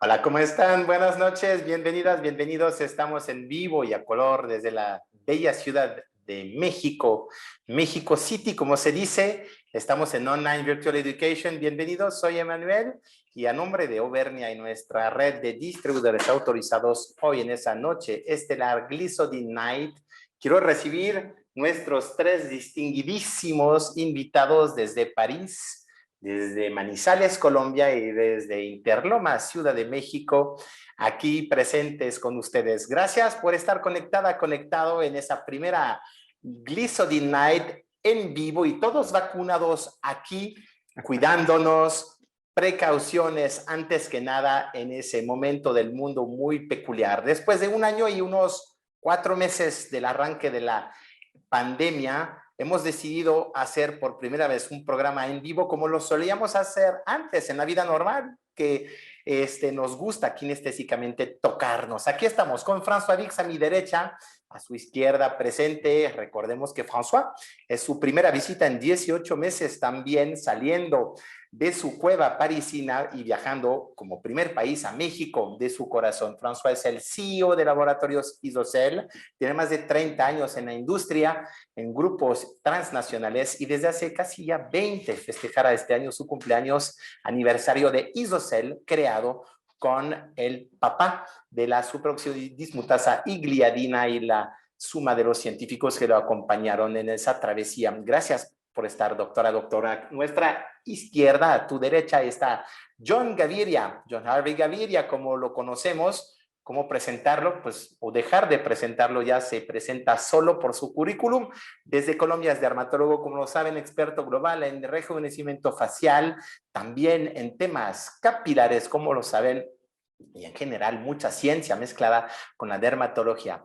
Hola, ¿cómo están? Buenas noches, bienvenidas, bienvenidos. Estamos en vivo y a color desde la bella ciudad de México, México City, como se dice. Estamos en Online Virtual Education. Bienvenidos, soy Emanuel y a nombre de Auvernia y nuestra red de distribuidores autorizados, hoy en esa noche estelar Glycodin Night, quiero recibir nuestros tres distinguidísimos invitados desde París, desde Manizales, Colombia, y desde Interlomas, Ciudad de México, aquí presentes con ustedes. Gracias por estar conectado en esa primera Glycodin Night en vivo y todos vacunados aquí, cuidándonos, precauciones antes que nada en ese momento del mundo muy peculiar. Después de un año y unos 4 meses del arranque de la pandemia, hemos decidido hacer por primera vez un programa en vivo como lo solíamos hacer antes en la vida normal, que nos gusta kinestésicamente tocarnos. Aquí estamos con François Vix a mi derecha, a su izquierda presente. Recordemos que François es su primera visita en 18 meses, también saliendo de su cueva parisina y viajando como primer país a México de su corazón. François es el CEO de Laboratorios Isocel, tiene más de 30 años en la industria, en grupos transnacionales, y desde hace casi ya 20 festejará este año su cumpleaños aniversario de Isocel, creado con el papá de la superoxidismutasa y gliadina y la suma de los científicos que lo acompañaron en esa travesía. Gracias por estar, doctora. Nuestra izquierda, a tu derecha, está John Gaviria, John Harvey Gaviria, como lo conocemos. ¿Cómo presentarlo? Pues, o dejar de presentarlo, ya se presenta solo por su currículum. Desde Colombia es dermatólogo, como lo saben, experto global en rejuvenecimiento facial, también en temas capilares, como lo saben, y en general mucha ciencia mezclada con la dermatología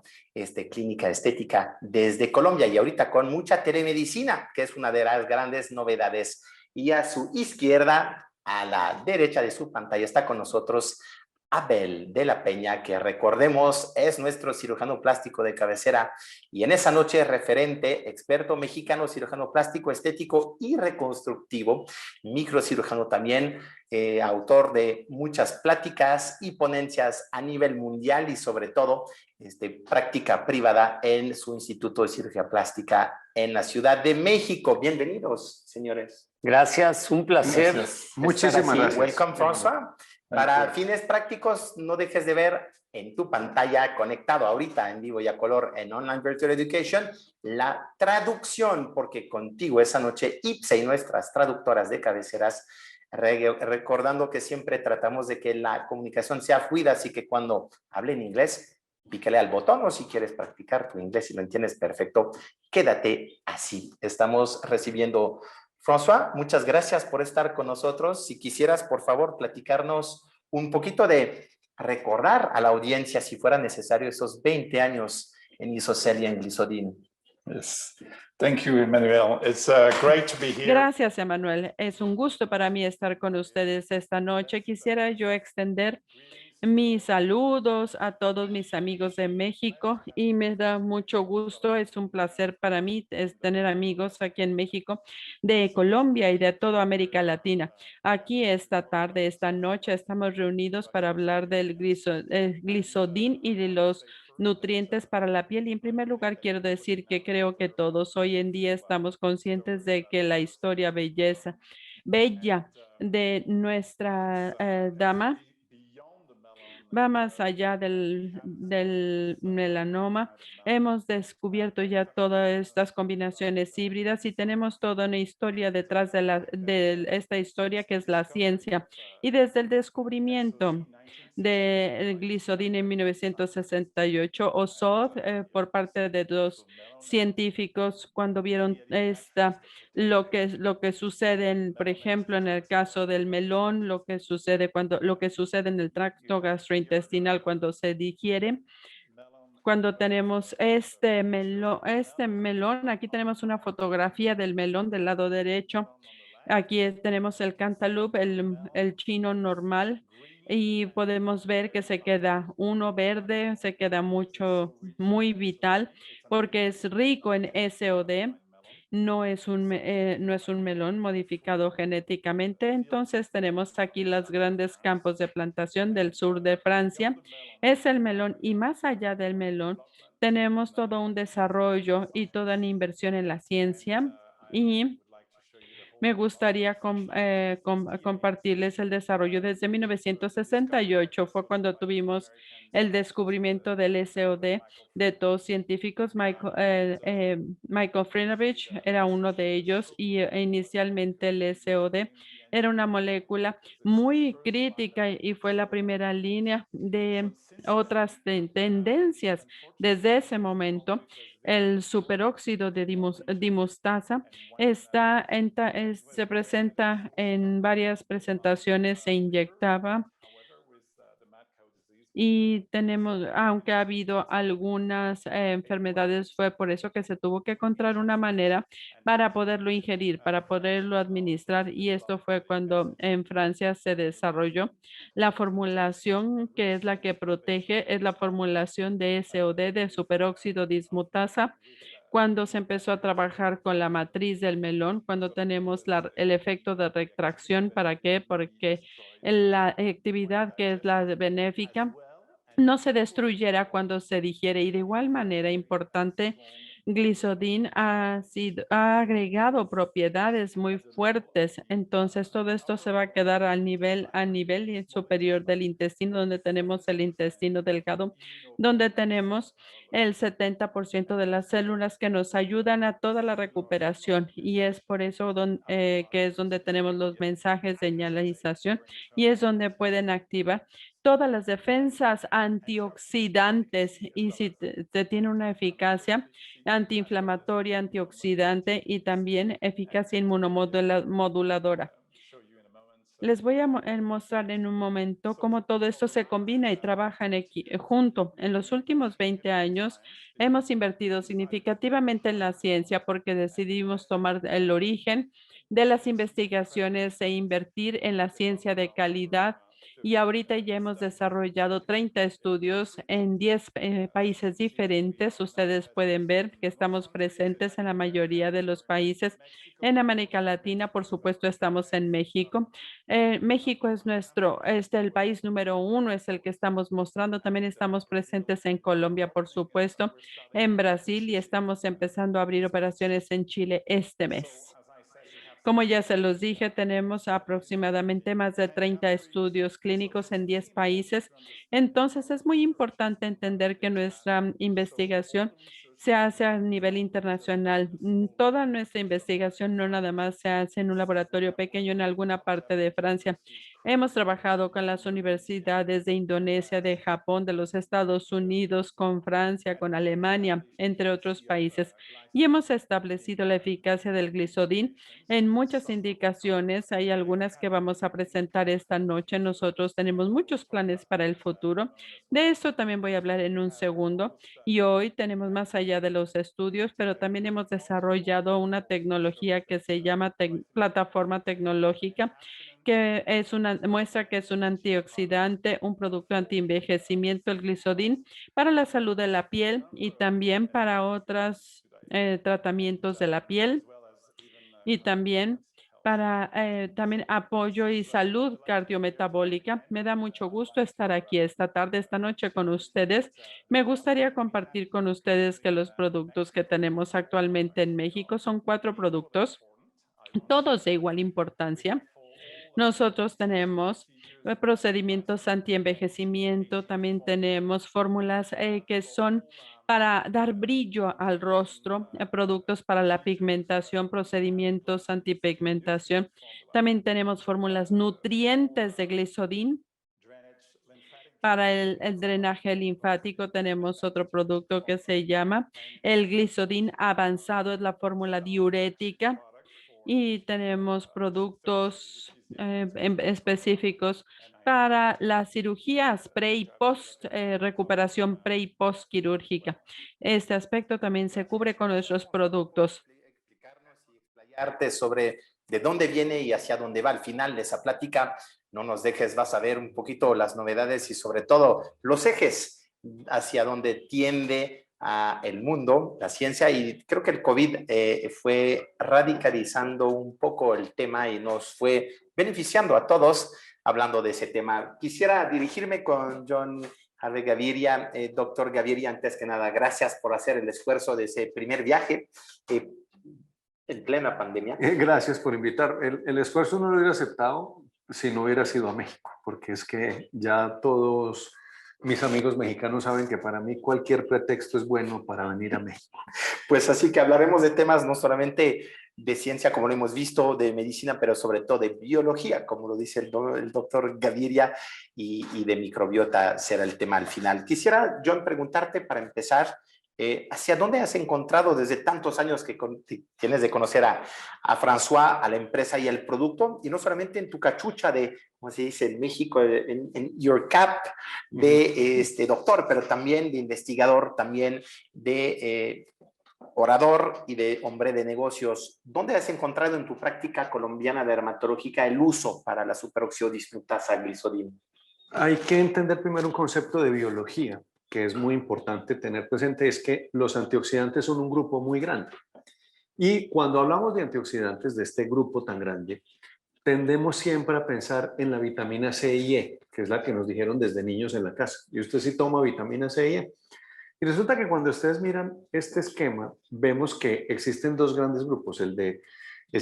clínica estética desde Colombia, y ahorita con mucha telemedicina, que es una de las grandes novedades. Y a su izquierda, a la derecha de su pantalla, está con nosotros Abel de la Peña, que recordemos es nuestro cirujano plástico de cabecera y en esa noche referente, experto mexicano, cirujano plástico, estético y reconstructivo, microcirujano también, autor de muchas pláticas y ponencias a nivel mundial y sobre todo práctica privada en su Instituto de Cirugía Plástica en la Ciudad de México. Bienvenidos, señores. Gracias, un placer. Gracias. Muchísimas gracias. Welcome, François. Para fines prácticos, no dejes de ver en tu pantalla, conectado ahorita en vivo y a color en Online Virtual Education, la traducción, porque contigo esa noche IPSE y nuestras traductoras de cabeceras, recordando que siempre tratamos de que la comunicación sea fluida, así que cuando hable en inglés, pícale al botón, o si quieres practicar tu inglés y lo entiendes perfecto, quédate así. Estamos recibiendo... François, muchas gracias por estar con nosotros. Si quisieras, por favor, platicarnos un poquito de recordar a la audiencia, si fuera necesario, esos 20 años en Isocel y en Glycodin. Yes. Thank you, Emmanuel. It's great to be here. Gracias, Emanuel. Es un gusto para mí estar con ustedes esta noche. Quisiera yo extender mis saludos a todos mis amigos de México y me da mucho gusto, es un placer para mí tener amigos aquí en México, de Colombia y de toda América Latina. Aquí esta tarde, esta noche, estamos reunidos para hablar del Glycodin y de los nutrientes para la piel. Y en primer lugar, quiero decir que creo que todos hoy en día estamos conscientes de que la historia bella de nuestra dama va más allá del melanoma. Hemos descubierto ya todas estas combinaciones híbridas y tenemos toda una historia detrás de esta historia, que es la ciencia. Y desde el descubrimiento de Glycodin en 1968, OSOD, por parte de dos científicos, cuando vieron lo que sucede, por ejemplo, en el caso del melón, lo que sucede en el tracto gastrointestinal cuando se digiere. Cuando tenemos este melón, aquí tenemos una fotografía del melón del lado derecho. Aquí tenemos el cantaloupe, el chino normal, y podemos ver que se queda uno verde, se queda muy vital porque es rico en SOD. no es no es un melón modificado genéticamente. Entonces tenemos aquí los grandes campos de plantación del sur de Francia. Es el melón y más allá del melón tenemos todo un desarrollo y toda una inversión en la ciencia y me gustaría compartirles el desarrollo desde 1968. Fue cuando tuvimos el descubrimiento del SOD de dos científicos. Michael Friedrich era uno de ellos y inicialmente el SOD era una molécula muy crítica y fue la primera línea de otras tendencias. Desde ese momento, el superóxido de dimustasa se presenta en varias presentaciones, se inyectaba y tenemos, aunque ha habido algunas enfermedades, fue por eso que se tuvo que encontrar una manera para poderlo ingerir, para poderlo administrar y esto fue cuando en Francia se desarrolló la formulación que es la que protege, es la formulación de SOD de superóxido dismutasa cuando se empezó a trabajar con la matriz del melón, cuando tenemos el efecto de retracción. ¿Para qué? Porque la actividad que es la benéfica no se destruyera cuando se digiere. Y de igual manera importante, glisodin ha agregado propiedades muy fuertes. Entonces, todo esto se va a quedar a nivel superior del intestino, donde tenemos el intestino delgado, donde tenemos el 70% de las células que nos ayudan a toda la recuperación. Y es por eso que es donde tenemos los mensajes de señalización y es donde pueden activar todas las defensas antioxidantes y si tiene una eficacia antiinflamatoria, antioxidante y también eficacia inmunomoduladora. Les voy a mostrar en un momento cómo todo esto se combina y trabaja junto. En los últimos 20 años hemos invertido significativamente en la ciencia porque decidimos tomar el origen de las investigaciones e invertir en la ciencia de calidad. Y ahorita ya hemos desarrollado 30 estudios en 10 países diferentes. Ustedes pueden ver que estamos presentes en la mayoría de los países. En América Latina, por supuesto, estamos en México. México es el país número uno, es el que estamos mostrando. También estamos presentes en Colombia, por supuesto, en Brasil y estamos empezando a abrir operaciones en Chile este mes. Como ya se los dije, tenemos aproximadamente más de 30 estudios clínicos en 10 países. Entonces, es muy importante entender que nuestra investigación se hace a nivel internacional. Toda nuestra investigación no nada más se hace en un laboratorio pequeño en alguna parte de Francia. Hemos trabajado con las universidades de Indonesia, de Japón, de los Estados Unidos, con Francia, con Alemania, entre otros países. Y hemos establecido la eficacia del glisodin en muchas indicaciones. Hay algunas que vamos a presentar esta noche. Nosotros tenemos muchos planes para el futuro. De esto también voy a hablar en un segundo. Y hoy tenemos más allá de los estudios, pero también hemos desarrollado una tecnología que se llama plataforma tecnológica que muestra que es un antioxidante, un producto antienvejecimiento, el glisodin, para la salud de la piel y también para otros tratamientos de la piel y también para también apoyo y salud cardiometabólica. Me da mucho gusto estar aquí esta tarde, esta noche con ustedes. Me gustaría compartir con ustedes que los productos que tenemos actualmente en México son 4 productos, todos de igual importancia. Nosotros tenemos procedimientos antienvejecimiento, también tenemos fórmulas que son para dar brillo al rostro, productos para la pigmentación, procedimientos antipigmentación. También tenemos fórmulas nutrientes de glisodin. Para el drenaje linfático tenemos otro producto que se llama el glisodin avanzado, es la fórmula diurética y tenemos productos específicos para las cirugías pre y post, recuperación pre y post quirúrgica. Este aspecto también se cubre con nuestros productos. Explicarnos y explayarte sobre de dónde viene y hacia dónde va. Al final de esa plática, no nos dejes, vas a ver un poquito las novedades y sobre todo los ejes hacia dónde tiende a el mundo, la ciencia, y creo que el COVID fue radicalizando un poco el tema y nos fue beneficiando a todos hablando de ese tema. Quisiera dirigirme con John Harvey Gaviria. Doctor Gaviria, antes que nada, gracias por hacer el esfuerzo de ese primer viaje en plena pandemia. Gracias por invitar. El esfuerzo no lo hubiera aceptado si no hubiera sido a México, porque es que ya todos mis amigos mexicanos saben que para mí cualquier pretexto es bueno para venir a México. Pues así que hablaremos de temas no solamente de ciencia, como lo hemos visto, de medicina, pero sobre todo de biología, como lo dice el doctor Gaviria, y de microbiota será el tema al final. Quisiera, John, preguntarte para empezar, ¿hacia dónde has encontrado desde tantos años que tienes de conocer a François, a la empresa y al producto? Y no solamente en tu cachucha de, como se dice en México, en your cap de doctor, pero también de investigador, también de orador y de hombre de negocios. ¿Dónde has encontrado en tu práctica colombiana dermatológica el uso para la superóxido dismutasa glicerina? Hay que entender primero un concepto de biología que es muy importante tener presente, es que los antioxidantes son un grupo muy grande. Y cuando hablamos de antioxidantes de este grupo tan grande, tendemos siempre a pensar en la vitamina C y E, que es la que nos dijeron desde niños en la casa. Y usted sí toma vitamina C y E. Y resulta que cuando ustedes miran este esquema, vemos que existen dos grandes grupos, el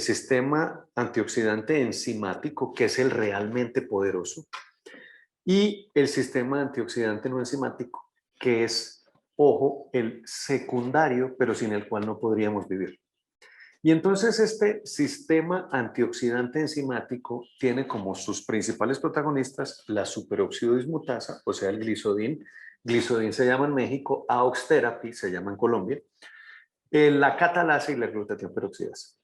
sistema antioxidante enzimático, que es el realmente poderoso, y el sistema antioxidante no enzimático, que es, ojo, el secundario, pero sin el cual no podríamos vivir. Y entonces este sistema antioxidante enzimático tiene como sus principales protagonistas la superóxido dismutasa, o sea, el glicidin. Glicidin se llama en México, AUX therapy se llama en Colombia, la catalasa y la glutatión peroxidasa.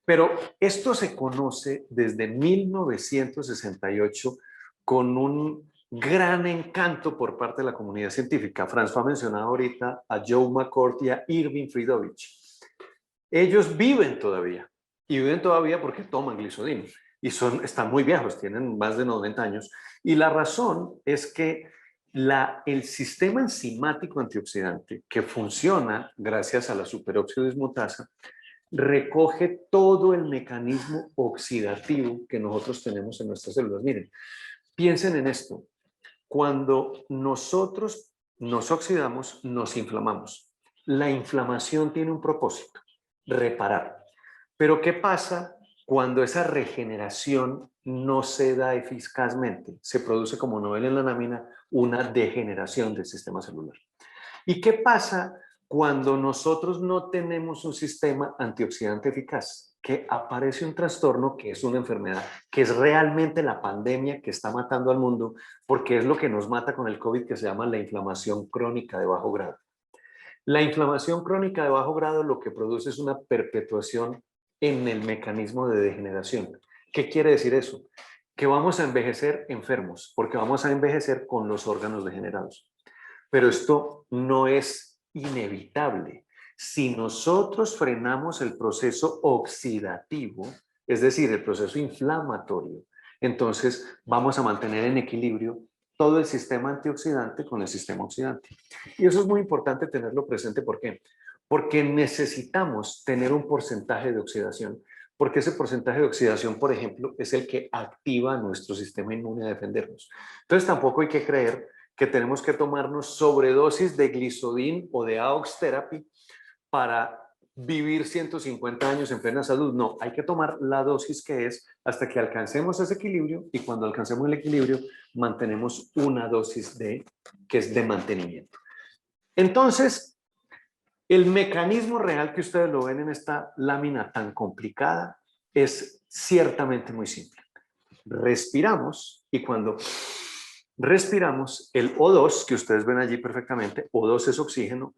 Pero esto se conoce desde 1968 con un gran encanto por parte de la comunidad científica. François ha mencionado ahorita a Joe McCourt y a Irving Friedovich. Ellos viven todavía, y viven todavía porque toman glicidin, y están muy viejos, tienen más de 90 años, y la razón es que el sistema enzimático antioxidante, que funciona gracias a la superóxido dismutasa, recoge todo el mecanismo oxidativo que nosotros tenemos en nuestras células. Miren, piensen en esto. Cuando nosotros nos oxidamos, nos inflamamos. La inflamación tiene un propósito, reparar. Pero ¿qué pasa cuando esa regeneración no se da eficazmente? Se produce, como no ven en la lámina, una degeneración del sistema celular. ¿Y qué pasa cuando nosotros no tenemos un sistema antioxidante eficaz? Que aparece un trastorno que es una enfermedad, que es realmente la pandemia que está matando al mundo, porque es lo que nos mata con el COVID, que se llama la inflamación crónica de bajo grado. La inflamación crónica de bajo grado lo que produce es una perpetuación en el mecanismo de degeneración. ¿Qué quiere decir eso? Que vamos a envejecer enfermos, porque vamos a envejecer con los órganos degenerados. Pero esto no es inevitable. Si nosotros frenamos el proceso oxidativo, es decir, el proceso inflamatorio, entonces vamos a mantener en equilibrio todo el sistema antioxidante con el sistema oxidante. Y eso es muy importante tenerlo presente. ¿Por qué? Porque necesitamos tener un porcentaje de oxidación, porque ese porcentaje de oxidación, por ejemplo, es el que activa a nuestro sistema inmune a defendernos. Entonces tampoco hay que creer que tenemos que tomarnos sobredosis de glicidin o de AUX therapy para vivir 150 años en plena salud. No, hay que tomar la dosis que es hasta que alcancemos ese equilibrio, y cuando alcancemos el equilibrio mantenemos una dosis que es de mantenimiento. Entonces, el mecanismo real que ustedes lo ven en esta lámina tan complicada es ciertamente muy simple. Respiramos, y cuando respiramos, el O2, que ustedes ven allí perfectamente, O2 es oxígeno,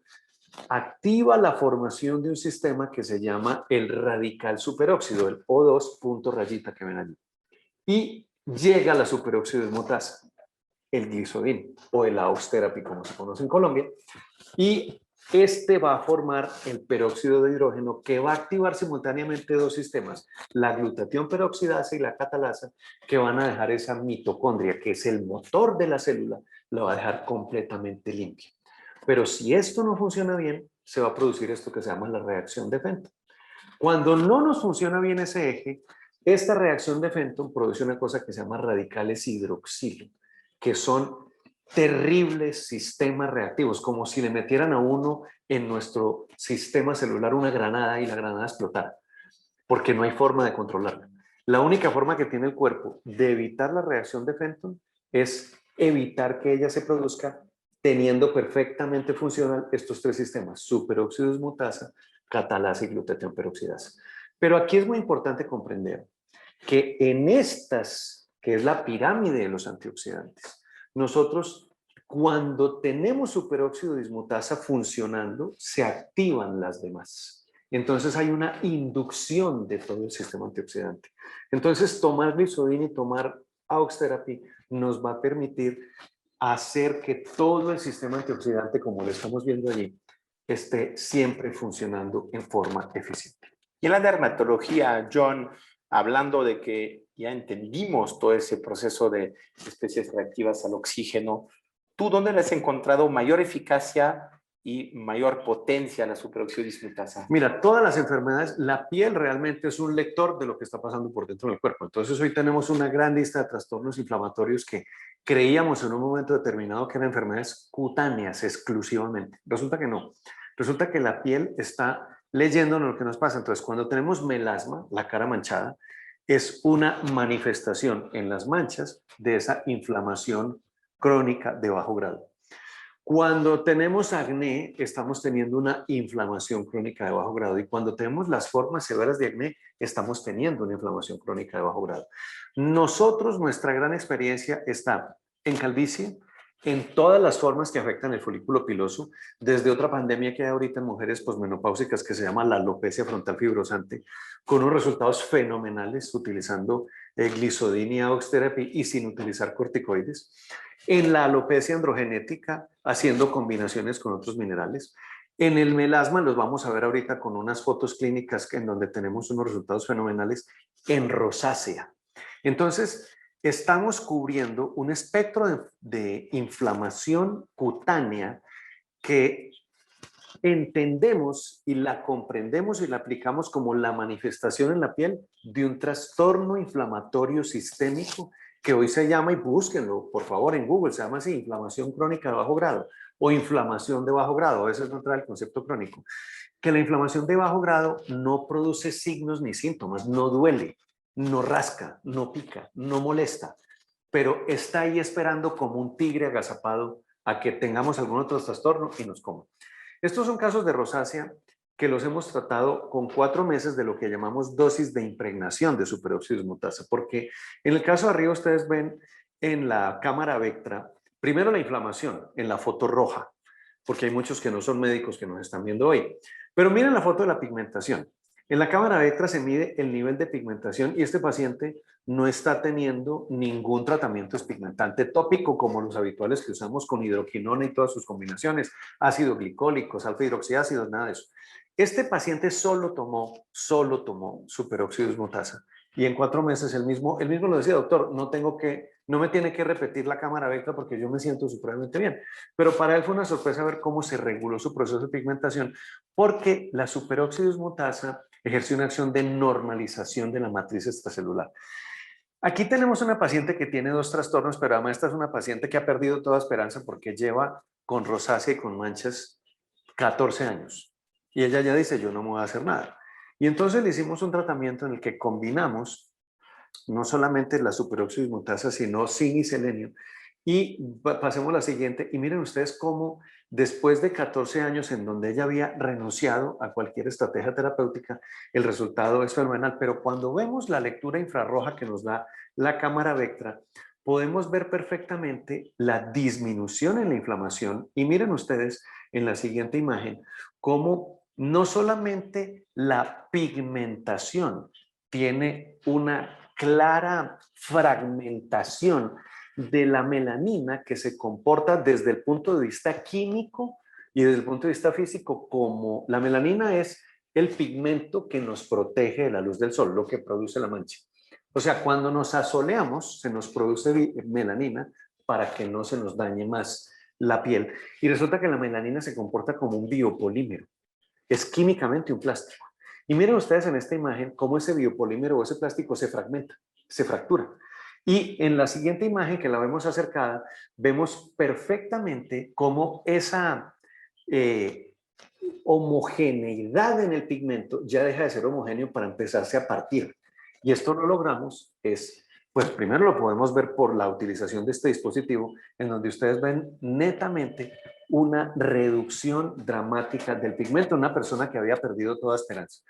activa la formación de un sistema que se llama el radical superóxido, el O2 punto rayita que ven allí. Y llega la superóxido dismutasa, el glicidin o el AUX therapy, como se conoce en Colombia, y este va a formar el peróxido de hidrógeno, que va a activar simultáneamente dos sistemas, la glutatión peroxidasa y la catalasa, que van a dejar esa mitocondria, que es el motor de la célula, la va a dejar completamente limpia. Pero si esto no funciona bien, se va a producir esto que se llama la reacción de Fenton. Cuando no nos funciona bien ese eje, esta reacción de Fenton produce una cosa que se llama radicales hidroxilo, que son terribles sistemas reactivos, como si le metieran a uno en nuestro sistema celular una granada y la granada explotara, porque no hay forma de controlarla. La única forma que tiene el cuerpo de evitar la reacción de Fenton es evitar que ella se produzca teniendo perfectamente funcional estos tres sistemas: superóxido dismutasa, catalasa y glutatión peroxidasa. Pero aquí es muy importante comprender que en estas, que es la pirámide de los antioxidantes, nosotros cuando tenemos superóxido dismutasa funcionando, se activan las demás. Entonces hay una inducción de todo el sistema antioxidante. Entonces tomar Glisodin y tomar AUX Therapy nos va a permitir hacer que todo el sistema antioxidante, como lo estamos viendo allí, esté siempre funcionando en forma eficiente. Y en la dermatología, John, hablando de que ya entendimos todo ese proceso de especies reactivas al oxígeno, ¿tú dónde le has encontrado mayor eficacia y mayor potencia a la superóxido dismutasa? Mira, todas las enfermedades, la piel realmente es un lector de lo que está pasando por dentro del cuerpo. Entonces hoy tenemos una gran lista de trastornos inflamatorios que creíamos en un momento determinado que eran enfermedades cutáneas exclusivamente. Resulta que no. Resulta que la piel está leyendo lo que nos pasa. Entonces, cuando tenemos melasma, la cara manchada, es una manifestación en las manchas de esa inflamación crónica de bajo grado. Cuando tenemos acné, estamos teniendo una inflamación crónica de bajo grado, y cuando tenemos las formas severas de acné, estamos teniendo una inflamación crónica de bajo grado. Nosotros, nuestra gran experiencia está en calvicie, en todas las formas que afectan el folículo piloso, desde otra pandemia que hay ahorita en mujeres posmenopáusicas que se llama la alopecia frontal fibrosante, con unos resultados fenomenales utilizando Glisodin y AUX Therapy y sin utilizar corticoides. En la alopecia androgenética, haciendo combinaciones con otros minerales. En el melasma, los vamos a ver ahorita con unas fotos clínicas en donde tenemos unos resultados fenomenales en rosácea. Entonces, estamos cubriendo un espectro de inflamación cutánea que entendemos y la comprendemos y la aplicamos como la manifestación en la piel de un trastorno inflamatorio sistémico que hoy se llama, y búsquenlo por favor en Google, se llama así: inflamación crónica de bajo grado o inflamación de bajo grado. A veces no trae el concepto crónico. Que la inflamación de bajo grado no produce signos ni síntomas, no duele, no rasca, no pica, no molesta, pero está ahí esperando como un tigre agazapado a que tengamos algún otro trastorno y nos coma. Estos son casos de rosácea que los hemos tratado con 4 meses de lo que llamamos dosis de impregnación de superóxido dismutasa, porque en el caso de arriba ustedes ven en la cámara Vectra, primero la inflamación en la foto roja, porque hay muchos que no son médicos que nos están viendo hoy, pero miren la foto de la pigmentación. En la cámara Vectra se mide el nivel de pigmentación y este paciente no está teniendo ningún tratamiento despigmentante tópico como los habituales que usamos con hidroquinona y todas sus combinaciones, ácido glicólico, alfa hidroxiácidos, nada de eso. Este paciente solo tomó superóxido dismutasa y en 4 meses él mismo lo decía: doctor, no me tiene que repetir la cámara Vectra porque yo me siento supremamente bien. Pero para él fue una sorpresa ver cómo se reguló su proceso de pigmentación, porque la superóxido dismutasa ejerció una acción de normalización de la matriz extracelular. Aquí tenemos una paciente que tiene 2 trastornos, pero además esta es una paciente que ha perdido toda esperanza porque lleva con rosácea y con manchas 14 años. Y ella ya dice: yo no me voy a hacer nada. Y entonces le hicimos un tratamiento en el que combinamos no solamente la superóxido dismutasa, sino zinc y selenio. Y pasemos a la siguiente, y miren ustedes cómo después de 14 años en donde ella había renunciado a cualquier estrategia terapéutica, el resultado es fenomenal. Pero cuando vemos la lectura infrarroja que nos da la cámara Vectra, podemos ver perfectamente la disminución en la inflamación. Y miren ustedes en la siguiente imagen cómo no solamente la pigmentación tiene una clara fragmentación de la melanina que se comporta desde el punto de vista químico y desde el punto de vista físico, como la melanina es el pigmento que nos protege de la luz del sol, lo que produce la mancha. O sea, cuando nos asoleamos se nos produce melanina para que no se nos dañe más la piel. Y resulta que la melanina se comporta como un biopolímero. Es químicamente un plástico. Y miren ustedes en esta imagen cómo ese biopolímero o ese plástico se fragmenta, se fractura. Y en la siguiente imagen, que la vemos acercada, vemos perfectamente cómo esa homogeneidad en el pigmento ya deja de ser homogéneo para empezarse a partir. Y esto lo logramos pues primero lo podemos ver por la utilización de este dispositivo, en donde ustedes ven netamente una reducción dramática del pigmento en una persona que había perdido toda esperanza.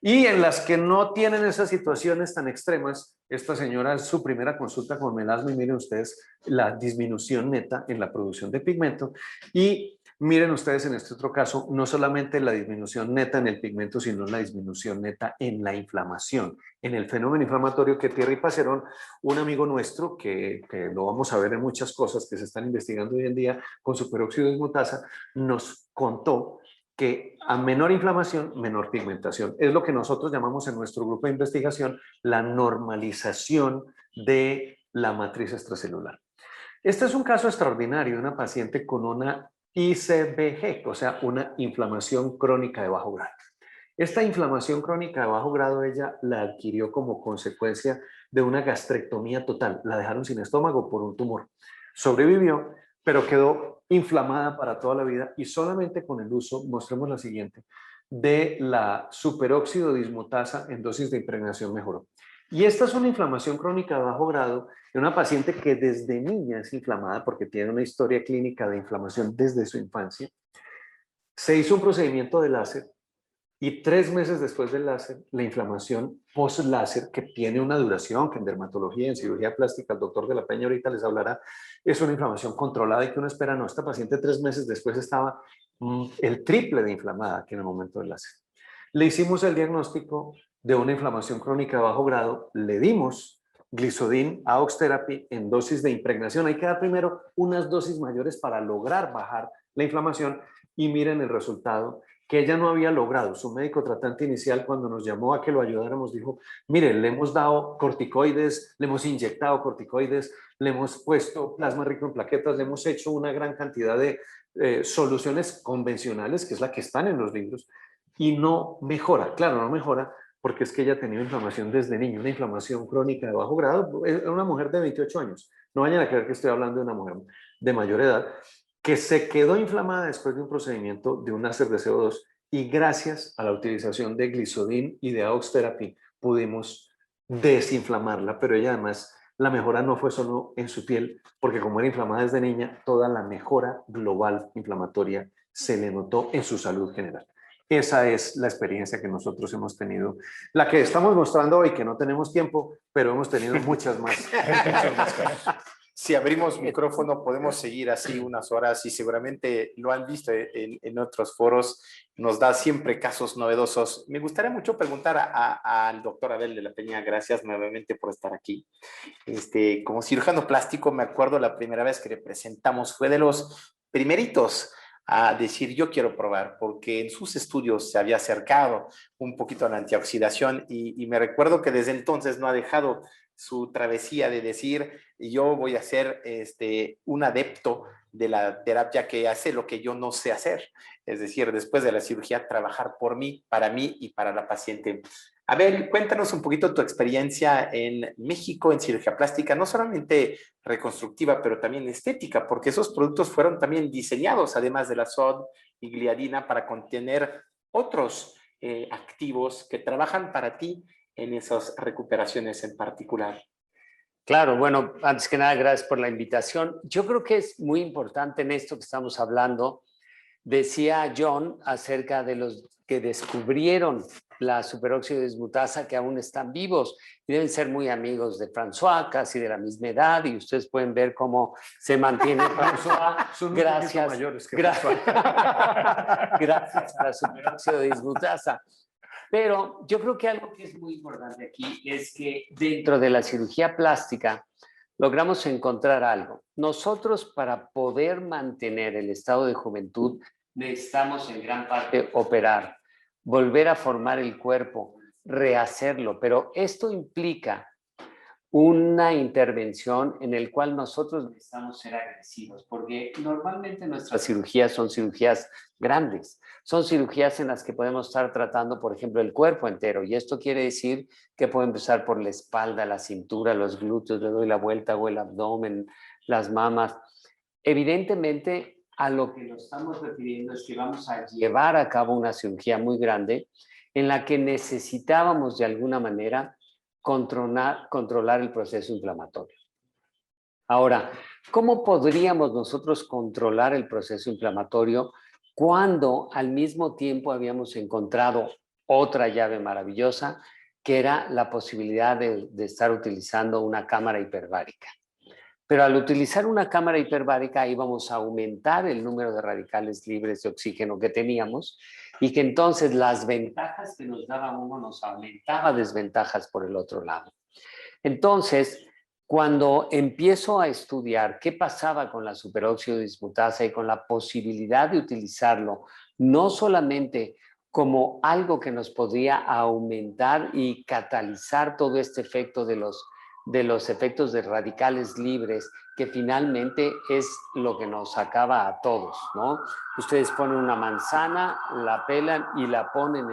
Y en las que no tienen esas situaciones tan extremas, esta señora es su primera consulta con melasma y miren ustedes la disminución neta en la producción de pigmento. Y miren ustedes en este otro caso, no solamente la disminución neta en el pigmento, sino la disminución neta en la inflamación, en el fenómeno inflamatorio que Thierry Passerón, un amigo nuestro, que lo vamos a ver en muchas cosas que se están investigando hoy en día con superóxido de dismutasa, nos contó que a menor inflamación, menor pigmentación. Es lo que nosotros llamamos en nuestro grupo de investigación la normalización de la matriz extracelular. Este es un caso extraordinario de una paciente con una ICBG, o sea, una inflamación crónica de bajo grado. Esta inflamación crónica de bajo grado ella la adquirió como consecuencia de una gastrectomía total. La dejaron sin estómago por un tumor. Sobrevivió, pero quedó inflamada para toda la vida y solamente con el uso, mostremos la siguiente, de la superóxido dismutasa en dosis de impregnación mejoró. Y esta es una inflamación crónica de bajo grado en una paciente que desde niña es inflamada porque tiene una historia clínica de inflamación desde su infancia. Se hizo un procedimiento de láser y 3 meses después del láser, la inflamación post-láser, que tiene una duración, que en dermatología y en cirugía plástica, el doctor de la Peña ahorita les hablará, es una inflamación controlada y que uno espera, no, esta paciente 3 meses después estaba el triple de inflamada que en el momento del láser. Le hicimos el diagnóstico de una inflamación crónica de bajo grado, le dimos Glisodin AUX Therapy en dosis de impregnación. Hay que dar primero unas dosis mayores para lograr bajar la inflamación y miren el resultado que ella no había logrado. Su médico tratante inicial, cuando nos llamó a que lo ayudáramos, dijo, mire, le hemos dado corticoides, le hemos inyectado corticoides, le hemos puesto plasma rico en plaquetas, le hemos hecho una gran cantidad de soluciones convencionales, que es la que están en los libros, y no mejora. Claro, no mejora porque es que ella tenía inflamación desde niño, una inflamación crónica de bajo grado, es una mujer de 28 años. No vayan a creer que estoy hablando de una mujer de mayor edad, que se quedó inflamada después de un procedimiento de un láser de CO2 y gracias a la utilización de Glisodin y de AUX Therapy pudimos desinflamarla, pero ella además, la mejora no fue solo en su piel, porque como era inflamada desde niña, toda la mejora global inflamatoria se le notó en su salud general. Esa es la experiencia que nosotros hemos tenido, la que estamos mostrando hoy, que no tenemos tiempo, pero hemos tenido muchas más. Si abrimos micrófono podemos seguir así unas horas y seguramente lo han visto en otros foros, nos da siempre casos novedosos. Me gustaría mucho preguntar al doctor Abel de la Peña, gracias nuevamente por estar aquí. Como cirujano plástico, me acuerdo la primera vez que le presentamos, fue de los primeritos a decir yo quiero probar, porque en sus estudios se había acercado un poquito a la antioxidación y me recuerdo que desde entonces no ha dejado su travesía de decir yo voy a ser un adepto de la terapia que hace lo que yo no sé hacer, es decir, después de la cirugía trabajar por mí, para mí y para la paciente. A ver, cuéntanos un poquito tu experiencia en México en cirugía plástica, no solamente reconstructiva, pero también estética, porque esos productos fueron también diseñados, además de la SOD y gliadina, para contener otros activos que trabajan para ti en esas recuperaciones en particular. Claro, bueno, antes que nada, gracias por la invitación. Yo creo que es muy importante en esto que estamos hablando. Decía John acerca de los que descubrieron la superóxido dismutasa que aún están vivos y deben ser muy amigos de François, casi de la misma edad, y ustedes pueden ver cómo se mantiene François. Son gracias, mayores que gracias a la superóxido dismutasa. Pero yo creo que algo que es muy importante aquí es que dentro de la cirugía plástica logramos encontrar algo. Nosotros, para poder mantener el estado de juventud, necesitamos en gran parte operar, volver a formar el cuerpo, rehacerlo, pero esto implica una intervención en el cual nosotros necesitamos ser agresivos, porque normalmente nuestras cirugías son cirugías grandes, son cirugías en las que podemos estar tratando, por ejemplo, el cuerpo entero, y esto quiere decir que puedo empezar por la espalda, la cintura, los glúteos, le doy la vuelta, hago el abdomen, las mamas. Evidentemente, a lo que nos estamos refiriendo es que vamos a llevar a cabo una cirugía muy grande en la que necesitábamos de alguna manera controlar el proceso inflamatorio. Ahora, ¿cómo podríamos nosotros controlar el proceso inflamatorio cuando al mismo tiempo habíamos encontrado otra llave maravillosa, que era la posibilidad de estar utilizando una cámara hiperbárica? Pero al utilizar una cámara hiperbárica íbamos a aumentar el número de radicales libres de oxígeno que teníamos y que entonces las ventajas que nos daba uno nos aumentaba desventajas por el otro lado. Entonces, cuando empiezo a estudiar qué pasaba con la superóxido dismutasa y con la posibilidad de utilizarlo, no solamente como algo que nos podría aumentar y catalizar todo este efecto de los efectos de radicales libres, que finalmente es lo que nos acaba a todos, ¿no? Ustedes ponen una manzana, la pelan y la ponen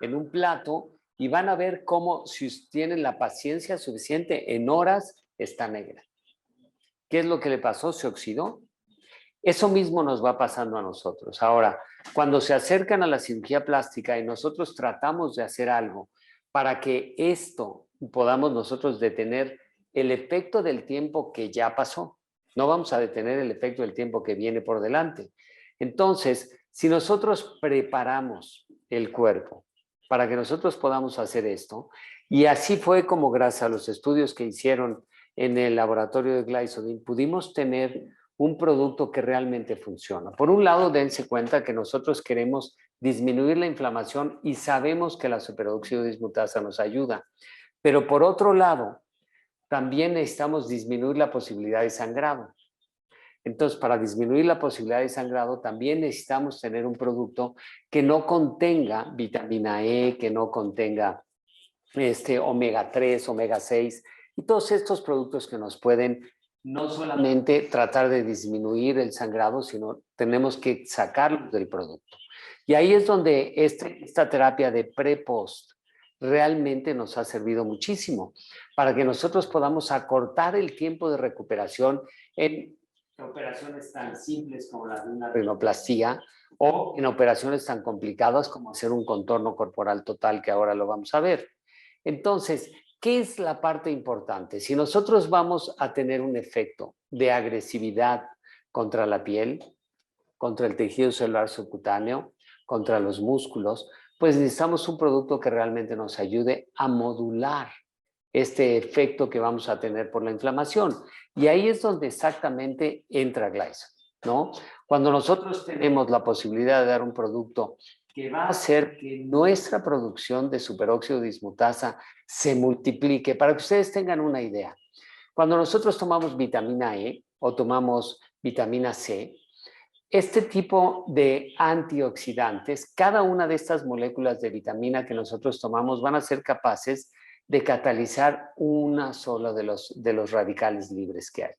en un plato y van a ver cómo, si tienen la paciencia suficiente, en horas está negra. ¿Qué es lo que le pasó? Se oxidó. Eso mismo nos va pasando a nosotros. Ahora, cuando se acercan a la cirugía plástica y nosotros tratamos de hacer algo para que esto podamos nosotros detener el efecto del tiempo que ya pasó, no vamos a detener el efecto del tiempo que viene por delante. Entonces, si nosotros preparamos el cuerpo para que nosotros podamos hacer esto, y así fue como gracias a los estudios que hicieron en el laboratorio de Glycodin, pudimos tener un producto que realmente funciona. Por un lado, dense cuenta que nosotros queremos disminuir la inflamación y sabemos que la superóxido dismutasa nos ayuda. Pero por otro lado, también necesitamos disminuir la posibilidad de sangrado. Entonces, para disminuir la posibilidad de sangrado, también necesitamos tener un producto que no contenga vitamina E, que no contenga omega 3, omega 6 y todos estos productos que nos pueden no solamente tratar de disminuir el sangrado, sino tenemos que sacarlos del producto. Y ahí es donde esta terapia de pre-post realmente nos ha servido muchísimo para que nosotros podamos acortar el tiempo de recuperación en operaciones tan simples como la de una rinoplastía o en operaciones tan complicadas como hacer un contorno corporal total, que ahora lo vamos a ver. Entonces, ¿qué es la parte importante? Si nosotros vamos a tener un efecto de agresividad contra la piel, contra el tejido celular subcutáneo, contra los músculos, pues necesitamos un producto que realmente nos ayude a modular este efecto que vamos a tener por la inflamación. Y ahí es donde exactamente entra Glycodin, ¿no? Cuando nosotros tenemos la posibilidad de dar un producto que va a hacer que nuestra producción de superóxido dismutasa se multiplique, para que ustedes tengan una idea. Cuando nosotros tomamos vitamina E o tomamos vitamina C, este tipo de antioxidantes, cada una de estas moléculas de vitamina que nosotros tomamos van a ser capaces de catalizar una sola de los radicales libres que hay.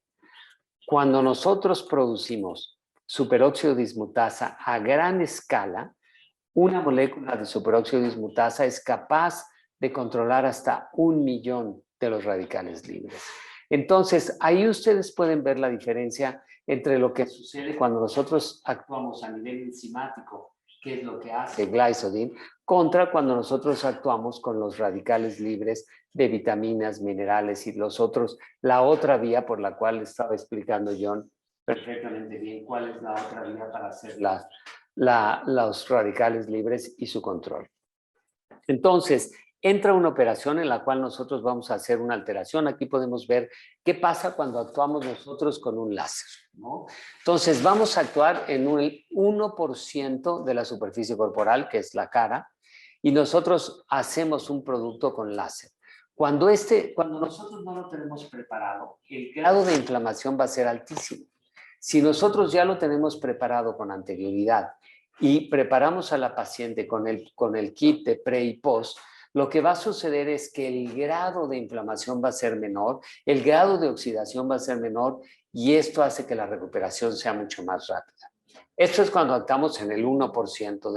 Cuando nosotros producimos superóxido dismutasa a gran escala, una molécula de superóxido dismutasa es capaz de controlar hasta 1 millón de los radicales libres. Entonces, ahí ustedes pueden ver la diferencia entre lo que sucede cuando nosotros actuamos a nivel enzimático, que es lo que hace Glycodin, contra cuando nosotros actuamos con los radicales libres de vitaminas, minerales y los otros, la otra vía por la cual estaba explicando John perfectamente bien cuál es la otra vía para hacer los radicales libres y su control. Entonces, entra una operación en la cual nosotros vamos a hacer una alteración. Aquí podemos ver qué pasa cuando actuamos nosotros con un láser, ¿no? Entonces, vamos a actuar en el 1% de la superficie corporal, que es la cara, y nosotros hacemos un producto con láser. Cuando nosotros no lo tenemos preparado, el grado de inflamación va a ser altísimo. Si nosotros ya lo tenemos preparado con anterioridad y preparamos a la paciente con el kit de pre y post, lo que va a suceder es que el grado de inflamación va a ser menor, el grado de oxidación va a ser menor y esto hace que la recuperación sea mucho más rápida. Esto es cuando actuamos en el 1%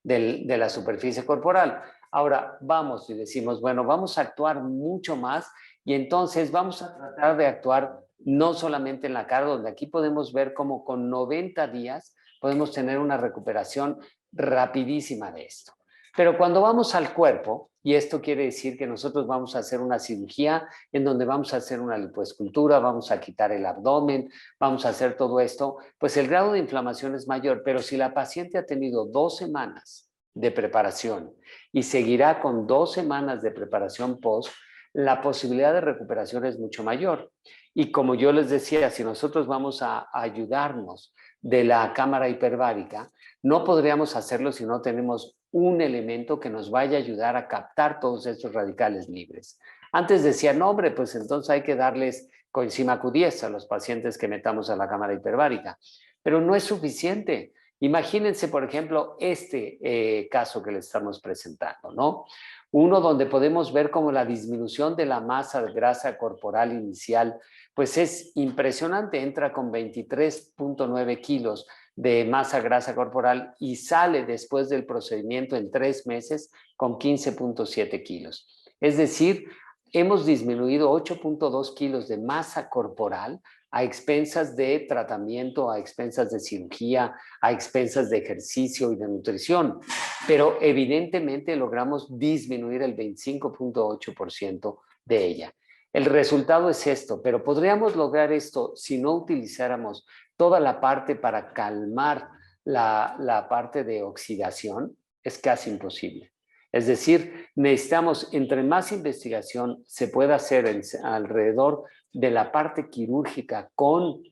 de la superficie corporal. Ahora vamos y decimos, bueno, vamos a actuar mucho más y entonces vamos a tratar de actuar no solamente en la cara, donde aquí podemos ver cómo con 90 días podemos tener una recuperación rapidísima de esto. Pero cuando vamos al cuerpo, y esto quiere decir que nosotros vamos a hacer una cirugía en donde vamos a hacer una lipoescultura, vamos a quitar el abdomen, vamos a hacer todo esto, pues el grado de inflamación es mayor. Pero si la paciente ha tenido 2 semanas de preparación y seguirá con 2 semanas de preparación post, la posibilidad de recuperación es mucho mayor. Y como yo les decía, si nosotros vamos a ayudarnos de la cámara hiperbárica, no podríamos hacerlo si no tenemos un elemento que nos vaya a ayudar a captar todos estos radicales libres. Antes decía, no, hombre, pues entonces hay que darles coenzima Q10 a los pacientes que metamos a la cámara hiperbárica, pero no es suficiente. Imagínense, por ejemplo, este caso que les estamos presentando, ¿no? Uno donde podemos ver cómo la disminución de la masa de grasa corporal inicial, pues es impresionante, entra con 23.9 kilos de masa grasa corporal y sale después del procedimiento en 3 meses con 15.7 kilos. Es decir, hemos disminuido 8.2 kilos de masa corporal a expensas de tratamiento, a expensas de cirugía, a expensas de ejercicio y de nutrición. Pero evidentemente logramos disminuir el 25.8% de ella. El resultado es esto, pero podríamos lograr esto si no utilizáramos toda la parte para calmar la parte de oxidación. Es casi imposible. Es decir, necesitamos, entre más investigación se pueda hacer alrededor de la parte quirúrgica con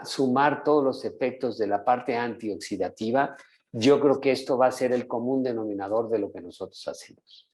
sumar todos los efectos de la parte antioxidativa, yo creo que esto va a ser el común denominador de lo que nosotros hacemos.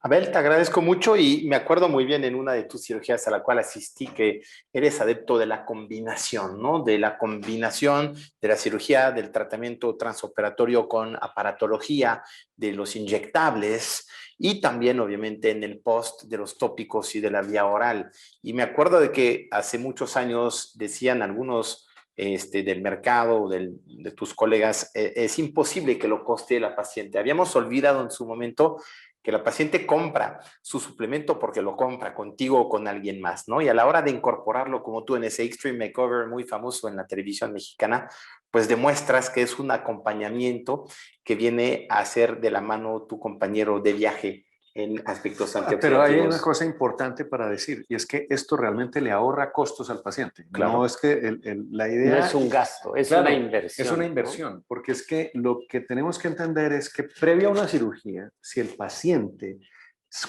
Abel, te agradezco mucho y me acuerdo muy bien en una de tus cirugías a la cual asistí que eres adepto de la combinación, ¿no? De la combinación de la cirugía, del tratamiento transoperatorio con aparatología, de los inyectables y también obviamente en el post de los tópicos y de la vía oral. Y me acuerdo de que hace muchos años decían algunos del mercado, de tus colegas, es imposible que lo coste la paciente. Habíamos olvidado en su momento que la paciente compra su suplemento porque lo compra contigo o con alguien más, ¿no? Y a la hora de incorporarlo, como tú en ese Extreme Makeover muy famoso en la televisión mexicana, pues demuestras que es un acompañamiento que viene a ser de la mano tu compañero de viaje en aspectos antioxidativos. Pero hay una cosa importante para decir, y es que esto realmente le ahorra costos al paciente. Claro. No es que la idea... No es un gasto, es Claro, una inversión. Es una inversión, ¿no? Porque es que lo que tenemos que entender es que previa a una cirugía, si el paciente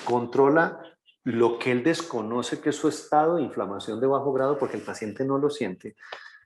controla lo que él desconoce que es su estado de inflamación de bajo grado, porque el paciente no lo siente,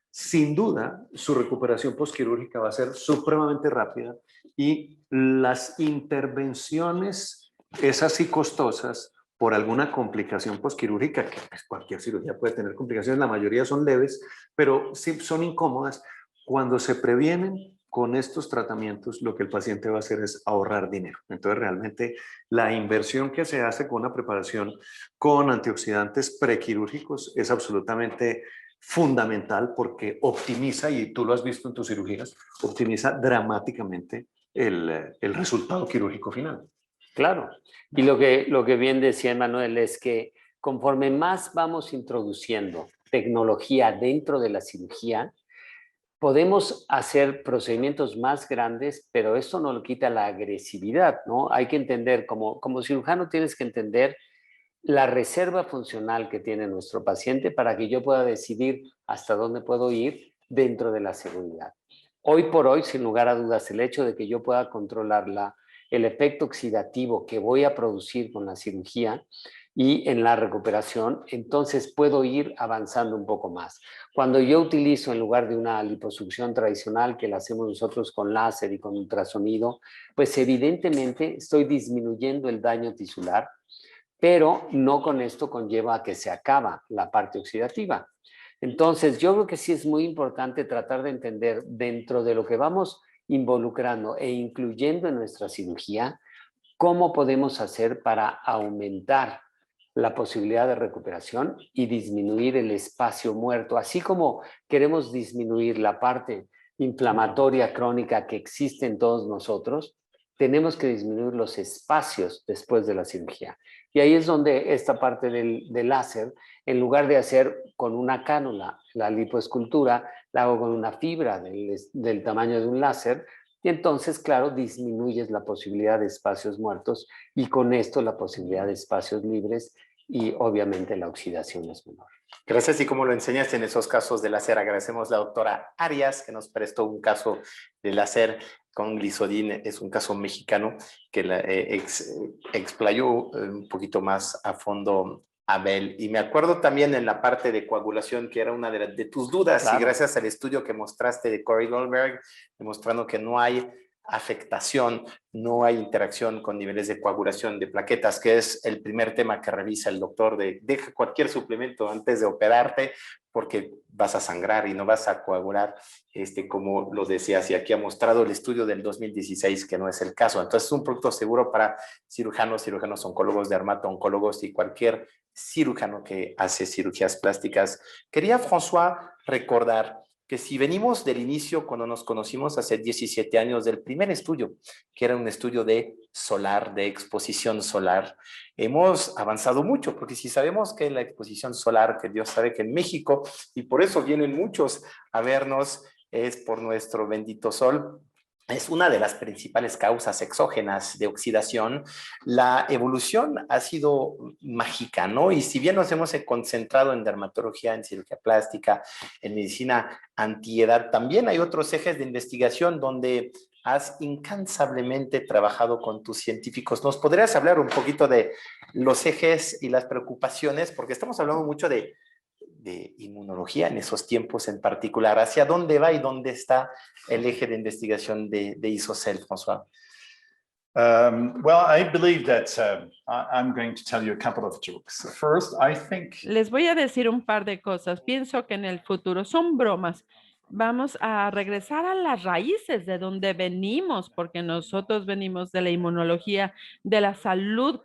sin duda su recuperación postquirúrgica va a ser supremamente rápida y las intervenciones, esas sí costosas, por alguna complicación postquirúrgica, que pues, cualquier cirugía puede tener complicaciones, la mayoría son leves, pero sí son incómodas. Cuando se previenen con estos tratamientos, lo que el paciente va a hacer es ahorrar dinero. Entonces, realmente, la inversión que se hace con una preparación con antioxidantes prequirúrgicos es absolutamente fundamental porque optimiza, y tú lo has visto en tus cirugías, optimiza dramáticamente el resultado quirúrgico final. Claro, y lo que bien decía Manuel es que conforme más vamos introduciendo tecnología dentro de la cirugía, podemos hacer procedimientos más grandes, pero esto no lo quita la agresividad, ¿no? Hay que entender, como cirujano tienes que entender la reserva funcional que tiene nuestro paciente para que yo pueda decidir hasta dónde puedo ir dentro de la seguridad. Hoy por hoy, sin lugar a dudas, el hecho de que yo pueda controlar el efecto oxidativo que voy a producir con la cirugía y en la recuperación, entonces puedo ir avanzando un poco más. Cuando yo utilizo, en lugar de una liposucción tradicional que la hacemos nosotros con láser y con ultrasonido, pues evidentemente estoy disminuyendo el daño tisular, pero no con esto conlleva a que se acaba la parte oxidativa. Entonces, yo creo que sí es muy importante tratar de entender dentro de lo que vamos involucrando e incluyendo en nuestra cirugía, ¿cómo podemos hacer para aumentar la posibilidad de recuperación y disminuir el espacio muerto? Así como queremos disminuir la parte inflamatoria crónica que existe en todos nosotros, tenemos que disminuir los espacios después de la cirugía. Y ahí es donde esta parte del láser, en lugar de hacer con una cánula la lipoescultura, la hago con una fibra del tamaño de un láser, y entonces, claro, disminuyes la posibilidad de espacios muertos y con esto la posibilidad de espacios libres y obviamente la oxidación es menor. Gracias, y como lo enseñaste en esos casos de láser, agradecemos a la doctora Arias que nos prestó un caso de láser con Glisodin. Es un caso mexicano que explayó un poquito más a fondo Abel. Y me acuerdo también en la parte de coagulación, que era una de tus dudas, Claro. y gracias al estudio que mostraste de Corey Goldberg, demostrando que no hay afectación, no hay interacción con niveles de coagulación de plaquetas, que es el primer tema que revisa el doctor, deja cualquier suplemento antes de operarte porque vas a sangrar y no vas a coagular, como lo decías, y aquí ha mostrado el estudio del 2016 que no es el caso. Entonces es un producto seguro para cirujanos oncólogos, dermato-oncólogos y cualquier cirujano que hace cirugías plásticas. Quería, François, recordar que si venimos del inicio, cuando nos conocimos hace 17 años, del primer estudio, que era un estudio de solar, de exposición solar, hemos avanzado mucho, porque si sabemos que la exposición solar, que Dios sabe que en México, y por eso vienen muchos a vernos, es por nuestro bendito sol, es una de las principales causas exógenas de oxidación. La evolución ha sido mágica, ¿no? Y si bien nos hemos concentrado en dermatología, en cirugía plástica, en medicina antiedad, también hay otros ejes de investigación donde has incansablemente trabajado con tus científicos. ¿Nos podrías hablar un poquito de los ejes y las preocupaciones? Porque estamos hablando mucho de inmunología en esos tiempos en particular. ¿Hacia dónde va y dónde está el eje de investigación de ISOCEL, François? Well, I believe that I'm going to tell you a couple of jokes. First, I think Les voy a decir un par de cosas. Pienso que en el futuro son bromas. Vamos a regresar a las raíces de donde venimos, porque nosotros venimos de la inmunología, de la salud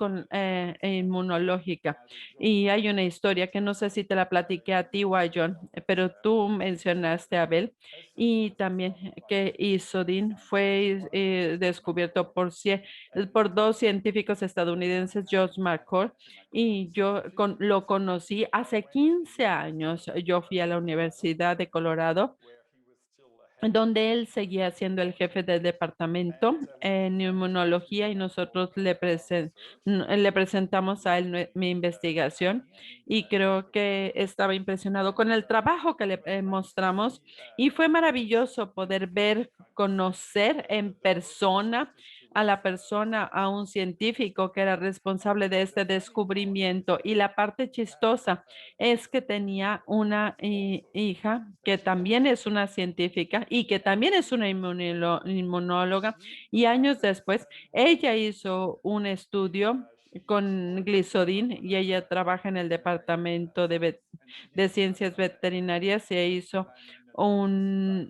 inmunológica. Y hay una historia que no sé si te la platiqué a ti o a John, pero tú mencionaste a Abel, y también que Isodin fue descubierto por dos científicos estadounidenses, George McCall, y yo lo conocí hace 15 años. Yo fui a la Universidad de Colorado, donde él seguía siendo el jefe del departamento en inmunología, y nosotros le presentamos a él mi investigación, y creo que estaba impresionado con el trabajo que le mostramos, y fue maravilloso poder ver, conocer en persona a la persona, a un científico que era responsable de este descubrimiento. Y la parte chistosa es que tenía una hija que también es una científica y que también es una inmunóloga, y años después ella hizo un estudio con Glisodin, y ella trabaja en el departamento de ciencias veterinarias, y hizo un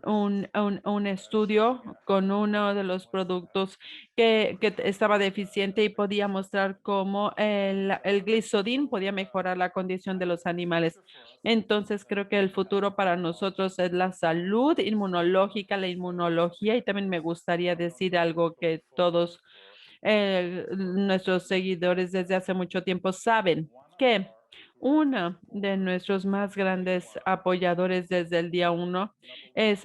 estudio con uno de los productos que estaba deficiente, y podía mostrar cómo el Glisodin podía mejorar la condición de los animales. Entonces, creo que el futuro para nosotros es la salud inmunológica, la inmunología, y también me gustaría decir algo que todos nuestros seguidores desde hace mucho tiempo saben, que uno de nuestros más grandes apoyadores desde el día uno es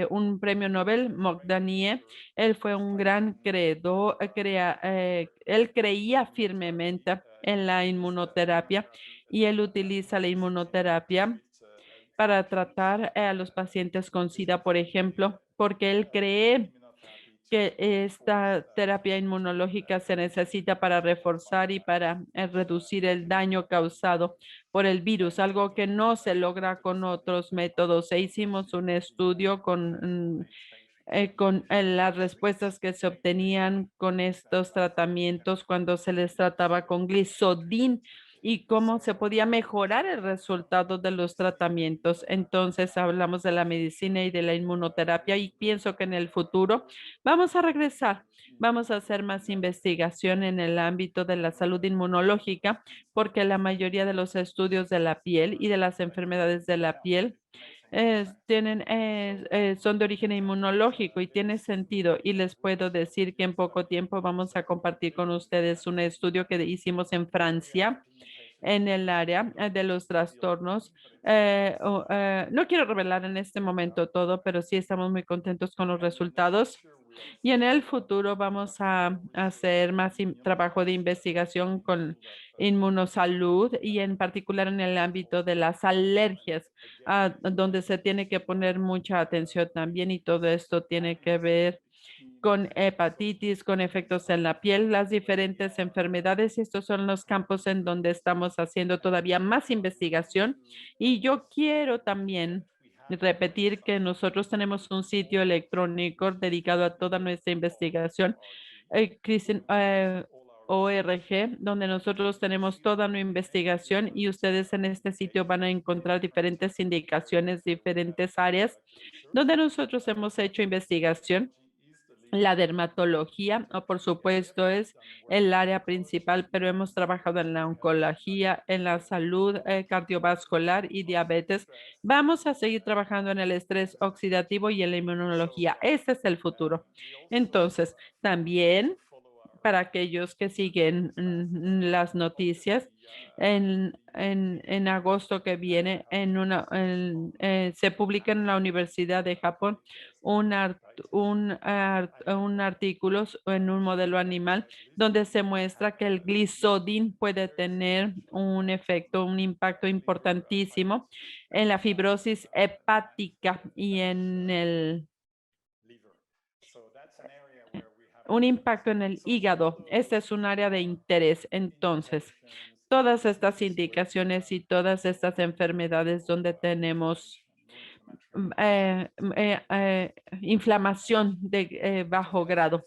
un premio Nobel, Mogdanie. Él fue un gran creador, él creía firmemente en la inmunoterapia, y él utiliza la inmunoterapia para tratar a los pacientes con SIDA, por ejemplo, porque él cree que esta terapia inmunológica se necesita para reforzar y para reducir el daño causado por el virus, algo que no se logra con otros métodos. E hicimos un estudio con las respuestas que se obtenían con estos tratamientos cuando se les trataba con Glisodin, y cómo se podía mejorar el resultado de los tratamientos. Entonces hablamos de la medicina y de la inmunoterapia y pienso que en el futuro vamos a regresar. Vamos a hacer más investigación en el ámbito de la salud inmunológica porque la mayoría de los estudios de la piel y de las enfermedades de la piel son de origen inmunológico y tiene sentido. Y les puedo decir que en poco tiempo vamos a compartir con ustedes un estudio que hicimos en Francia en el área de los trastornos. No quiero revelar en este momento todo, pero sí estamos muy contentos con los resultados. Y en el futuro vamos a hacer más trabajo de investigación con inmunosalud y en particular en el ámbito de las alergias, donde se tiene que poner mucha atención también y todo esto tiene que ver con hepatitis, con efectos en la piel, las diferentes enfermedades. Estos son los campos en donde estamos haciendo todavía más investigación. Y yo quiero también repetir que nosotros tenemos un sitio electrónico dedicado a toda nuestra investigación, ORG, donde nosotros tenemos toda nuestra investigación y ustedes en este sitio van a encontrar diferentes indicaciones, diferentes áreas donde nosotros hemos hecho investigación. La dermatología, por supuesto, es el área principal, pero hemos trabajado en la oncología, en la salud cardiovascular y diabetes. Vamos a seguir trabajando en el estrés oxidativo y en la inmunología. Ese es el futuro. Entonces, también para aquellos que siguen las noticias. En agosto que viene, se publica en la Universidad de Japón un artículo en un modelo animal donde se muestra que el glisodin puede tener un efecto, un impacto importantísimo en la fibrosis hepática y un impacto en el hígado. Este es un área de interés. Entonces, todas estas indicaciones y todas estas enfermedades donde tenemos inflamación de bajo grado.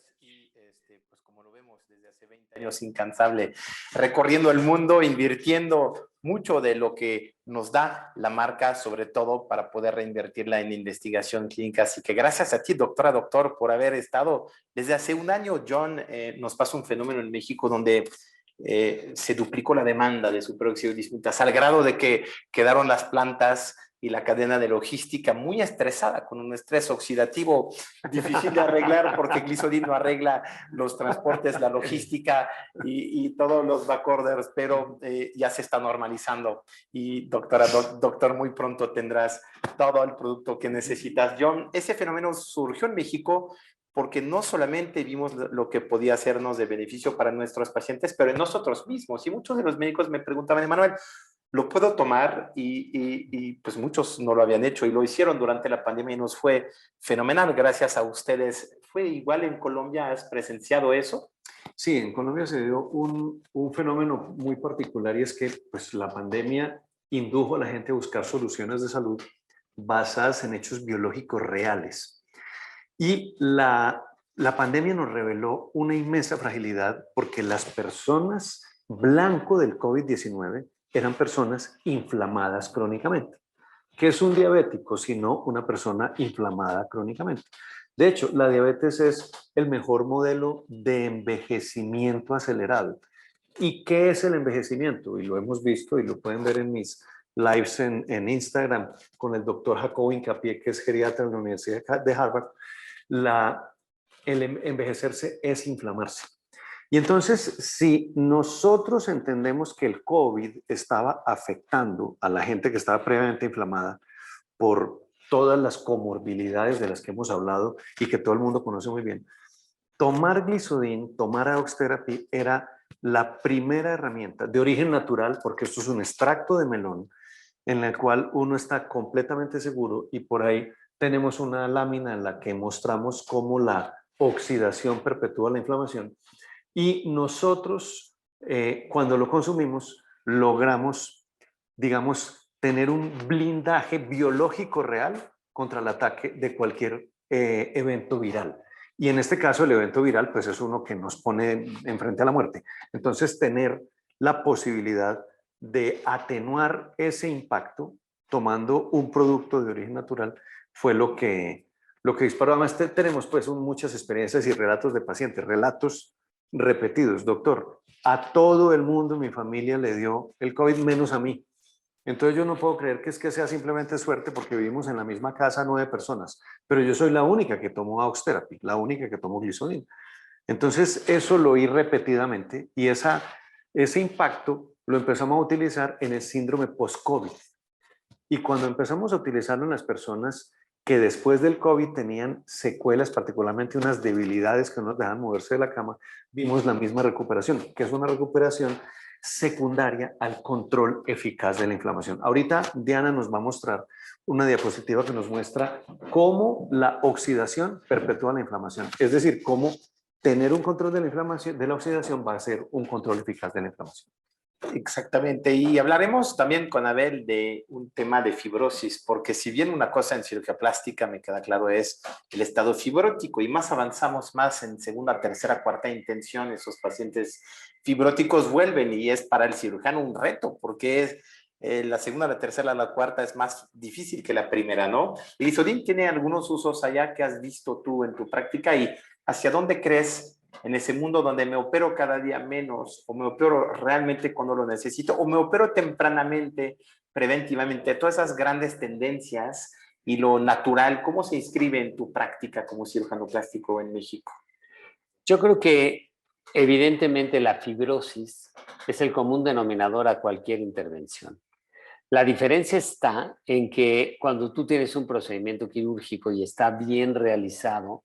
Pues como lo vemos desde hace 20 años incansable, recorriendo el mundo, invirtiendo mucho de lo que nos da la marca, sobre todo para poder reinvertirla en investigación clínica. Así que gracias a ti, doctor, por haber estado desde hace un año. John, nos pasó un fenómeno en México donde se duplicó la demanda de superóxido de dismutasa al grado de que quedaron las plantas y la cadena de logística muy estresada, con un estrés oxidativo difícil de arreglar porque Glisodin no arregla los transportes, la logística y todos los backorders, pero ya se está normalizando. Y doctor, muy pronto tendrás todo el producto que necesitas. John, ese fenómeno surgió en México porque no solamente vimos lo que podía hacernos de beneficio para nuestros pacientes, pero en nosotros mismos. Y muchos de los médicos me preguntaban, Emanuel, ¿lo puedo tomar? Y pues muchos no lo habían hecho y lo hicieron durante la pandemia y nos fue fenomenal gracias a ustedes. ¿Fue igual en Colombia? ¿Has presenciado eso? Sí, en Colombia se dio un fenómeno muy particular y es que pues, la pandemia indujo a la gente a buscar soluciones de salud basadas en hechos biológicos reales. Y la pandemia nos reveló una inmensa fragilidad porque las personas blanco del COVID-19 eran personas inflamadas crónicamente. ¿Qué es un diabético sino una persona inflamada crónicamente? De hecho, la diabetes es el mejor modelo de envejecimiento acelerado. ¿Y qué es el envejecimiento? Y lo hemos visto y lo pueden ver en mis lives en Instagram con el doctor Jacobo Incapié, que es geriatra de la Universidad de Harvard. El envejecerse es inflamarse. Y entonces, si nosotros entendemos que el COVID estaba afectando a la gente que estaba previamente inflamada por todas las comorbilidades de las que hemos hablado y que todo el mundo conoce muy bien, tomar Glisodin, tomar Aoxterapy era la primera herramienta de origen natural, porque esto es un extracto de melón en el cual uno está completamente seguro y por ahí tenemos una lámina en la que mostramos cómo la oxidación perpetúa la inflamación y nosotros cuando lo consumimos logramos, digamos, tener un blindaje biológico real contra el ataque de cualquier evento viral. Y en este caso el evento viral pues es uno que nos pone enfrente a la muerte. Entonces tener la posibilidad de atenuar ese impacto tomando un producto de origen natural fue lo que disparó. Además, tenemos pues muchas experiencias y relatos de pacientes, relatos repetidos. Doctor, a todo el mundo en mi familia le dio el COVID menos a mí. Entonces yo no puedo creer que sea simplemente suerte porque vivimos en la misma casa 9 personas, pero yo soy la única que tomó Aux Therapy, la única que tomó Glisodin. Entonces eso lo oí repetidamente y ese impacto lo empezamos a utilizar en el síndrome post-COVID. Y cuando empezamos a utilizarlo en las personas que después del COVID tenían secuelas, particularmente unas debilidades que no nos dejaban moverse de la cama, vimos la misma recuperación, que es una recuperación secundaria al control eficaz de la inflamación. Ahorita Diana nos va a mostrar una diapositiva que nos muestra cómo la oxidación perpetúa la inflamación. Es decir, cómo tener un control de la inflamación, de la oxidación, va a ser un control eficaz de la inflamación. Exactamente, y hablaremos también con Abel de un tema de fibrosis, porque si bien una cosa en cirugía plástica me queda claro es el estado fibrótico y más avanzamos más en segunda, tercera, cuarta intención, esos pacientes fibróticos vuelven y es para el cirujano un reto, porque es la segunda, la tercera, la cuarta es más difícil que la primera, ¿no? El Glisodin tiene algunos usos allá que has visto tú en tu práctica y ¿hacia dónde crees en ese mundo donde me opero cada día menos o me opero realmente cuando lo necesito o me opero tempranamente, preventivamente, todas esas grandes tendencias y lo natural, ¿cómo se inscribe en tu práctica como cirujano plástico en México? Yo creo que evidentemente la fibrosis es el común denominador a cualquier intervención. La diferencia está en que cuando tú tienes un procedimiento quirúrgico y está bien realizado,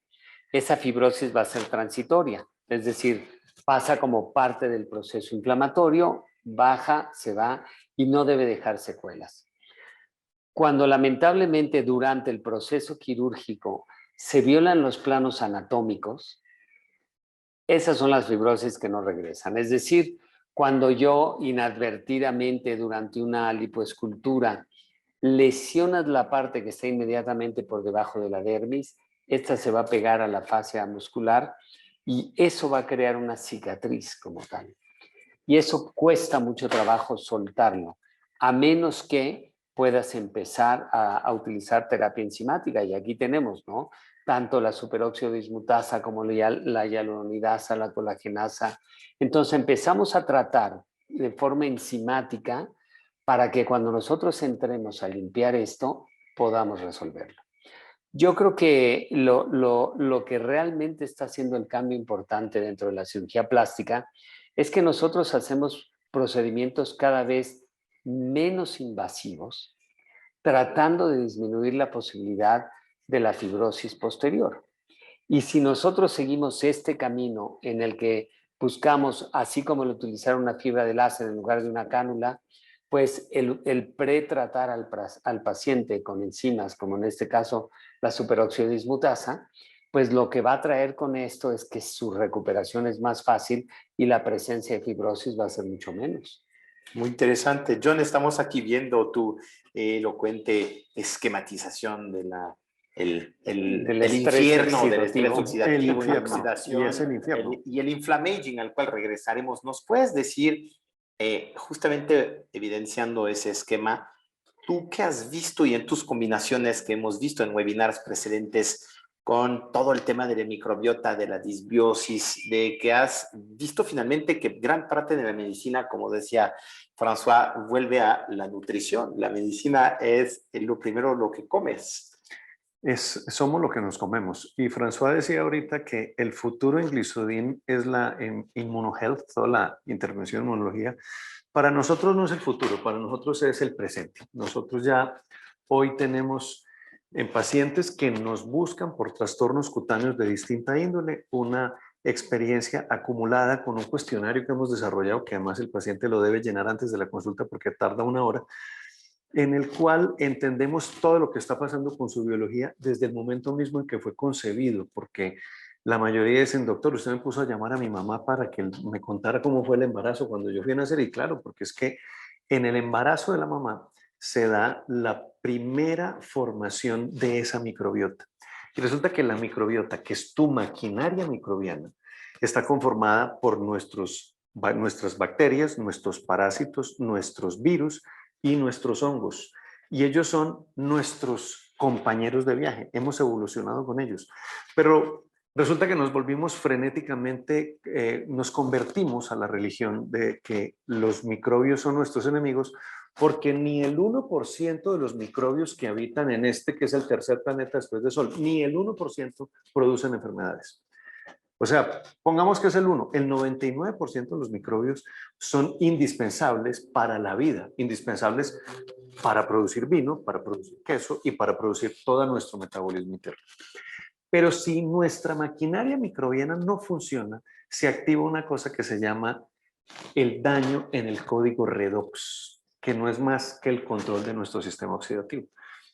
esa fibrosis va a ser transitoria, es decir, pasa como parte del proceso inflamatorio, baja, se va y no debe dejar secuelas. Cuando lamentablemente durante el proceso quirúrgico se violan los planos anatómicos, esas son las fibrosis que no regresan. Es decir, cuando yo inadvertidamente durante una lipoescultura lesionas la parte que está inmediatamente por debajo de la dermis, esta se va a pegar a la fascia muscular y eso va a crear una cicatriz como tal. Y eso cuesta mucho trabajo soltarlo, a menos que puedas empezar a utilizar terapia enzimática. Y aquí tenemos, ¿no? Tanto la superóxido dismutasa como la hialuronidasa, la colagenasa. Entonces empezamos a tratar de forma enzimática para que cuando nosotros entremos a limpiar esto, podamos resolverlo. Yo creo que lo que realmente está haciendo el cambio importante dentro de la cirugía plástica es que nosotros hacemos procedimientos cada vez menos invasivos, tratando de disminuir la posibilidad de la fibrosis posterior. Y si nosotros seguimos este camino en el que buscamos, así como el utilizar una fibra de láser en lugar de una cánula, pues el pretratar al paciente con enzimas, como en este caso la superóxido dismutasa, pues lo que va a traer con esto es que su recuperación es más fácil y la presencia de fibrosis va a ser mucho menos. Muy interesante. John, estamos aquí viendo tu elocuente esquematización de el infierno del estrés oxidativo, El infierno, oxidación y es el infierno. y el inflammaging al cual regresaremos. ¿Nos puedes decir, justamente evidenciando ese esquema, tú qué has visto y en tus combinaciones que hemos visto en webinars precedentes con todo el tema de la microbiota, de la disbiosis, de que has visto finalmente que gran parte de la medicina, como decía François, vuelve a la nutrición? La medicina es lo primero lo que comes. Somos lo que nos comemos. Y François decía ahorita que el futuro en Glisodin es la Immunohealth, toda la intervención en inmunología. Para nosotros no es el futuro, para nosotros es el presente. Nosotros ya hoy tenemos en pacientes que nos buscan por trastornos cutáneos de distinta índole una experiencia acumulada con un cuestionario que hemos desarrollado, que además el paciente lo debe llenar antes de la consulta porque tarda 1 hora, en el cual entendemos todo lo que está pasando con su biología desde el momento mismo en que fue concebido, porque la mayoría dicen, doctor, usted me puso a llamar a mi mamá para que me contara cómo fue el embarazo cuando yo fui a nacer, y claro, porque es que en el embarazo de la mamá se da la primera formación de esa microbiota. Y resulta que la microbiota, que es tu maquinaria microbiana, está conformada por nuestros nuestras bacterias, nuestros parásitos, nuestros virus y nuestros hongos. Y ellos son nuestros compañeros de viaje. Hemos evolucionado con ellos. Pero resulta que nos volvimos frenéticamente, nos convertimos a la religión de que los microbios son nuestros enemigos, porque ni el 1% de los microbios que habitan en este, que es el tercer planeta después del Sol, ni el 1% producen enfermedades. O sea, pongamos que es el 1, el 99% de los microbios son indispensables para la vida, indispensables para producir vino, para producir queso y para producir todo nuestro metabolismo interno. Pero si nuestra maquinaria microbiana no funciona, se activa una cosa que se llama el daño en el código redox, que no es más que el control de nuestro sistema oxidativo.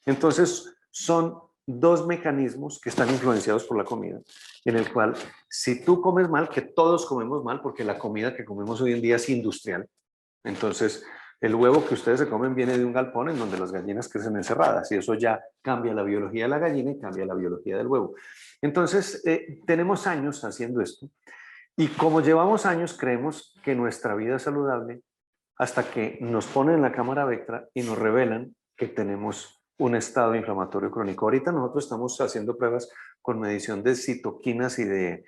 Entonces, son dos mecanismos que están influenciados por la comida, en el cual si tú comes mal, que todos comemos mal, porque la comida que comemos hoy en día es industrial, entonces el huevo que ustedes se comen viene de un galpón en donde las gallinas crecen encerradas y eso ya cambia la biología de la gallina y cambia la biología del huevo. Entonces, tenemos años haciendo esto y como llevamos años creemos que nuestra vida es saludable hasta que nos ponen en la cámara Vectra y nos revelan que tenemos un estado inflamatorio crónico. Ahorita nosotros estamos haciendo pruebas con medición de citoquinas y de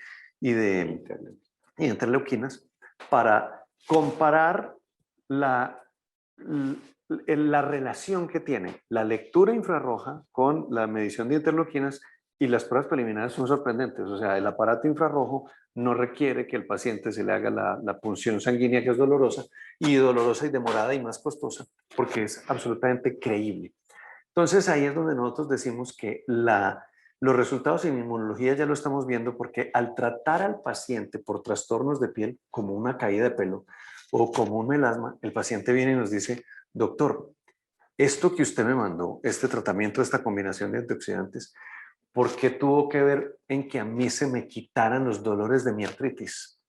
interleuquinas para comparar la relación que tiene la lectura infrarroja con la medición de interleuquinas, y las pruebas preliminares son sorprendentes. O sea, el aparato infrarrojo no requiere que el paciente se le haga la punción sanguínea, que es dolorosa y demorada y más costosa, porque es absolutamente creíble. Entonces ahí es donde nosotros decimos que los resultados en inmunología ya lo estamos viendo, porque al tratar al paciente por trastornos de piel como una caída de pelo o como un melasma, el paciente viene y nos dice: doctor, esto que usted me mandó, este tratamiento, esta combinación de antioxidantes, ¿por qué tuvo que ver en que a mí se me quitaran los dolores de mi artritis?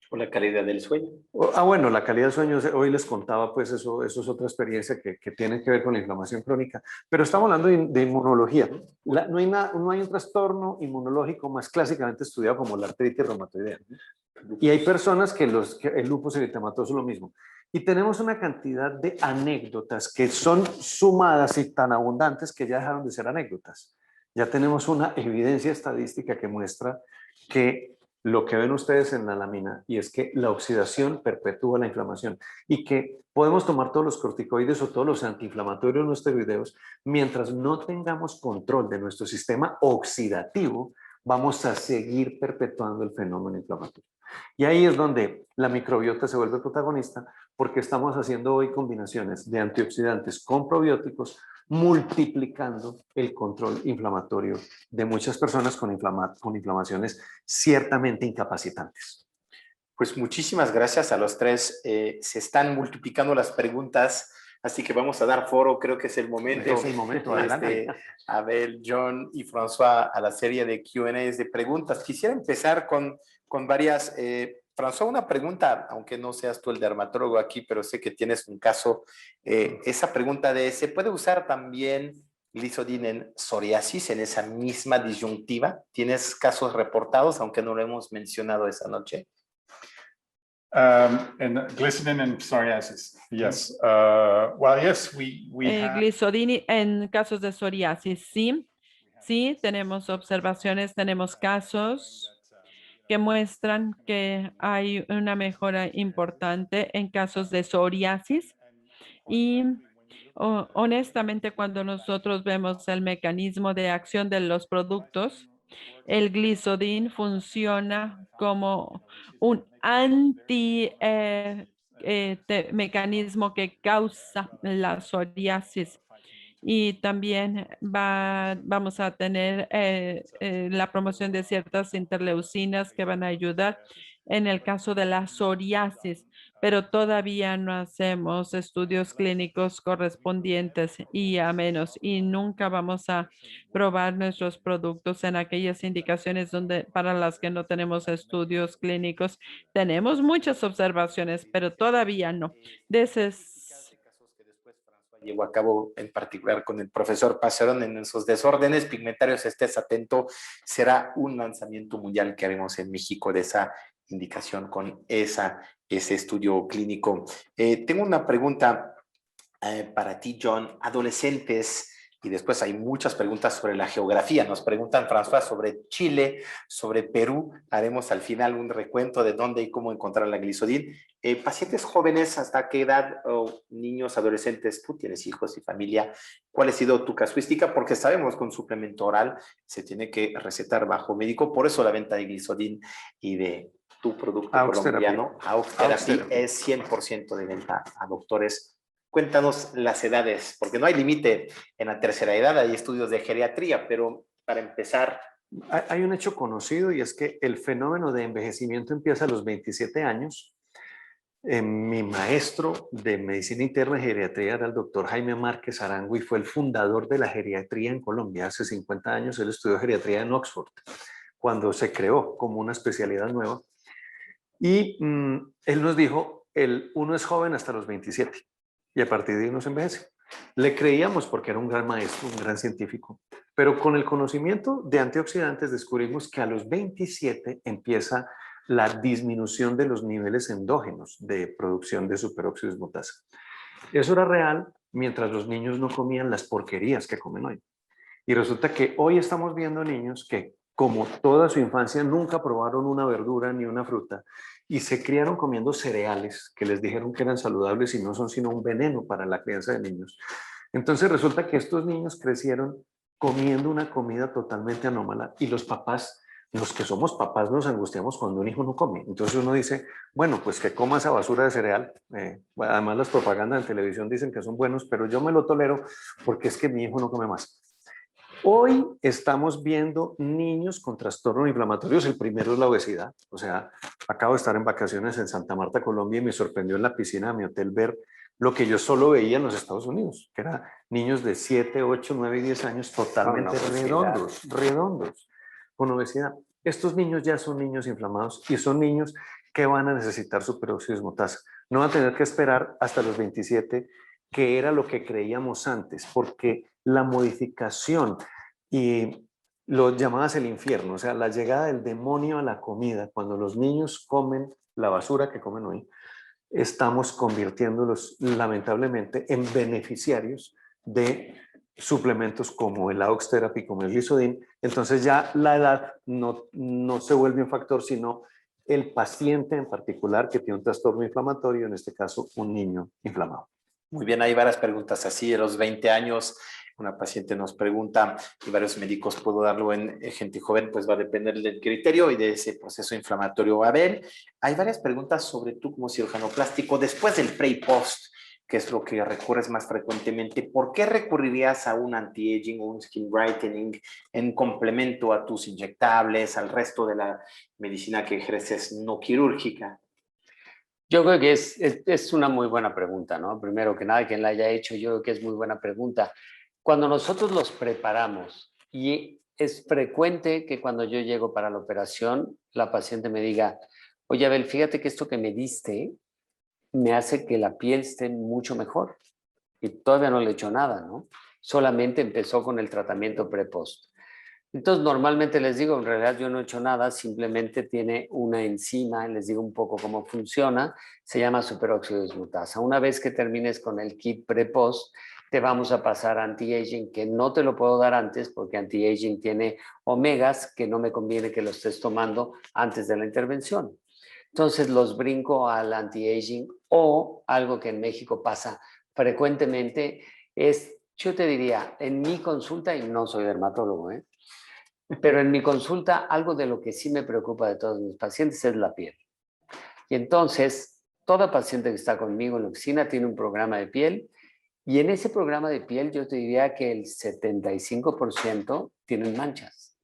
O la calidad del sueño. Bueno, la calidad del sueño, hoy les contaba, pues eso es otra experiencia que tiene que ver con la inflamación crónica, pero estamos hablando de inmunología. No hay un trastorno inmunológico más clásicamente estudiado como la artritis reumatoidea. Y hay personas que el lupus eritematoso es lo mismo. Y tenemos una cantidad de anécdotas que son sumadas y tan abundantes que ya dejaron de ser anécdotas. Ya tenemos una evidencia estadística que muestra que lo que ven ustedes en la lámina, y es que la oxidación perpetúa la inflamación y que podemos tomar todos los corticoides o todos los antiinflamatorios no esteroideos, mientras no tengamos control de nuestro sistema oxidativo, vamos a seguir perpetuando el fenómeno inflamatorio. Y ahí es donde la microbiota se vuelve protagonista, porque estamos haciendo hoy combinaciones de antioxidantes con probióticos, multiplicando el control inflamatorio de muchas personas con inflamaciones ciertamente incapacitantes. Pues muchísimas gracias a los tres. Se están multiplicando las preguntas, así que vamos a dar foro. Creo que es el momento. Es el momento, adelante. Abel, John y François, a la serie de Q&As de preguntas. Quisiera empezar con varias. François, una pregunta, aunque no seas tú el dermatólogo aquí, pero sé que tienes un caso. Esa pregunta ¿se puede usar también Glizodin en psoriasis, en esa misma disyuntiva? ¿Tienes casos reportados, aunque no lo hemos mencionado esa noche? And Glizodin and psoriasis, yes. Well, yes, we have... Glizodin en casos de psoriasis, sí. Sí, tenemos observaciones, tenemos casos que muestran que hay una mejora importante en casos de psoriasis. Y honestamente, cuando nosotros vemos el mecanismo de acción de los productos, el Glizodin funciona como un mecanismo que causa la psoriasis. Y también vamos a tener la promoción de ciertas interleucinas que van a ayudar en el caso de la psoriasis, pero todavía no hacemos estudios clínicos correspondientes y a menos, y nunca vamos a probar nuestros productos en aquellas indicaciones para las que no tenemos estudios clínicos. Tenemos muchas observaciones, pero todavía no. Llevó a cabo en particular con el profesor Passerón en esos desórdenes pigmentarios. Estés atento, será un lanzamiento mundial que haremos en México de esa indicación con esa ese estudio clínico. Tengo una pregunta para ti, John. Adolescentes, y después hay muchas preguntas sobre la geografía. Nos preguntan, François, sobre Chile, sobre Perú. Haremos al final un recuento de dónde y cómo encontrar la glicidin. Pacientes jóvenes, ¿hasta qué edad? O niños, adolescentes, tú tienes hijos y familia. ¿Cuál ha sido tu casuística? Porque sabemos que un suplemento oral se tiene que recetar bajo médico. Por eso la venta de glicidin y de tu producto Aux colombiano, Aux Therapy, es 100% de venta a doctores. Cuéntanos las edades, porque no hay límite en la tercera edad, hay estudios de geriatría, pero para empezar... Hay un hecho conocido y es que el fenómeno de envejecimiento empieza a los 27 años. Mi maestro de medicina interna y geriatría era el doctor Jaime Márquez Arango y fue el fundador de la geriatría en Colombia. Hace 50 años él estudió geriatría en Oxford, cuando se creó como una especialidad nueva. Y él nos dijo, uno es joven hasta los 27 y a partir de ahí uno se envejece. Le creíamos porque era un gran maestro, un gran científico, pero con el conocimiento de antioxidantes descubrimos que a los 27 empieza la disminución de los niveles endógenos de producción de superóxido de dismutasa. Eso era real mientras los niños no comían las porquerías que comen hoy. Y resulta que hoy estamos viendo niños que, como toda su infancia, nunca probaron una verdura ni una fruta y se criaron comiendo cereales que les dijeron que eran saludables y no son sino un veneno para la crianza de niños. Entonces resulta que estos niños crecieron comiendo una comida totalmente anómala y los papás, los que somos papás, nos angustiamos cuando un hijo no come. Entonces uno dice, bueno, pues que coma esa basura de cereal. Además las propagandas en televisión dicen que son buenos, pero yo me lo tolero porque es que mi hijo no come más. Hoy estamos viendo niños con trastornos inflamatorios. El primero es la obesidad. O sea, acabo de estar en vacaciones en Santa Marta, Colombia, y me sorprendió en la piscina de mi hotel ver lo que yo solo veía en los Estados Unidos, que eran niños de 7, 8, 9 y 10 años totalmente redondos, con obesidad. Estos niños ya son niños inflamados y son niños que van a necesitar superóxido de dismutasa. No van a tener que esperar hasta los 27, que era lo que creíamos antes, porque la modificación y lo llamabas el infierno, o sea, la llegada del demonio a la comida, cuando los niños comen la basura que comen hoy, estamos convirtiéndolos lamentablemente en beneficiarios de suplementos como el Aux Therapy, como el Glicidin. Entonces ya la edad no se vuelve un factor, sino el paciente en particular que tiene un trastorno inflamatorio, en este caso un niño inflamado. Muy bien, hay varias preguntas así. De los 20 años, una paciente nos pregunta, y varios médicos, ¿puedo darlo en gente joven? Pues va a depender del criterio y de ese proceso inflamatorio. A ver, hay varias preguntas sobre tú como cirujano plástico, después del pre y post, que es lo que recurres más frecuentemente. ¿Por qué recurrirías a un anti-aging o un skin brightening en complemento a tus inyectables, al resto de la medicina que ejerces no quirúrgica? Yo creo que es una muy buena pregunta, ¿no? Primero que nada, quien la haya hecho, yo creo que es muy buena pregunta. Cuando nosotros los preparamos, y es frecuente que cuando yo llego para la operación, la paciente me diga, oye, Abel, fíjate que esto que me diste me hace que la piel esté mucho mejor. Y todavía no le he hecho nada, ¿no? Solamente empezó con el tratamiento pre-post. Entonces, normalmente les digo, en realidad yo no he hecho nada, simplemente tiene una enzima, les digo un poco cómo funciona, se llama superóxido de dismutasa. Una vez que termines con el kit pre-post, te vamos a pasar anti-aging, que no te lo puedo dar antes porque anti-aging tiene omegas que no me conviene que lo estés tomando antes de la intervención. Entonces los brinco al anti-aging, o algo que en México pasa frecuentemente es, yo te diría, en mi consulta, y no soy dermatólogo, pero en mi consulta algo de lo que sí me preocupa de todos mis pacientes es la piel. Y entonces, toda paciente que está conmigo en la oficina tiene un programa de piel, y en ese programa de piel yo te diría que el 75% tienen manchas.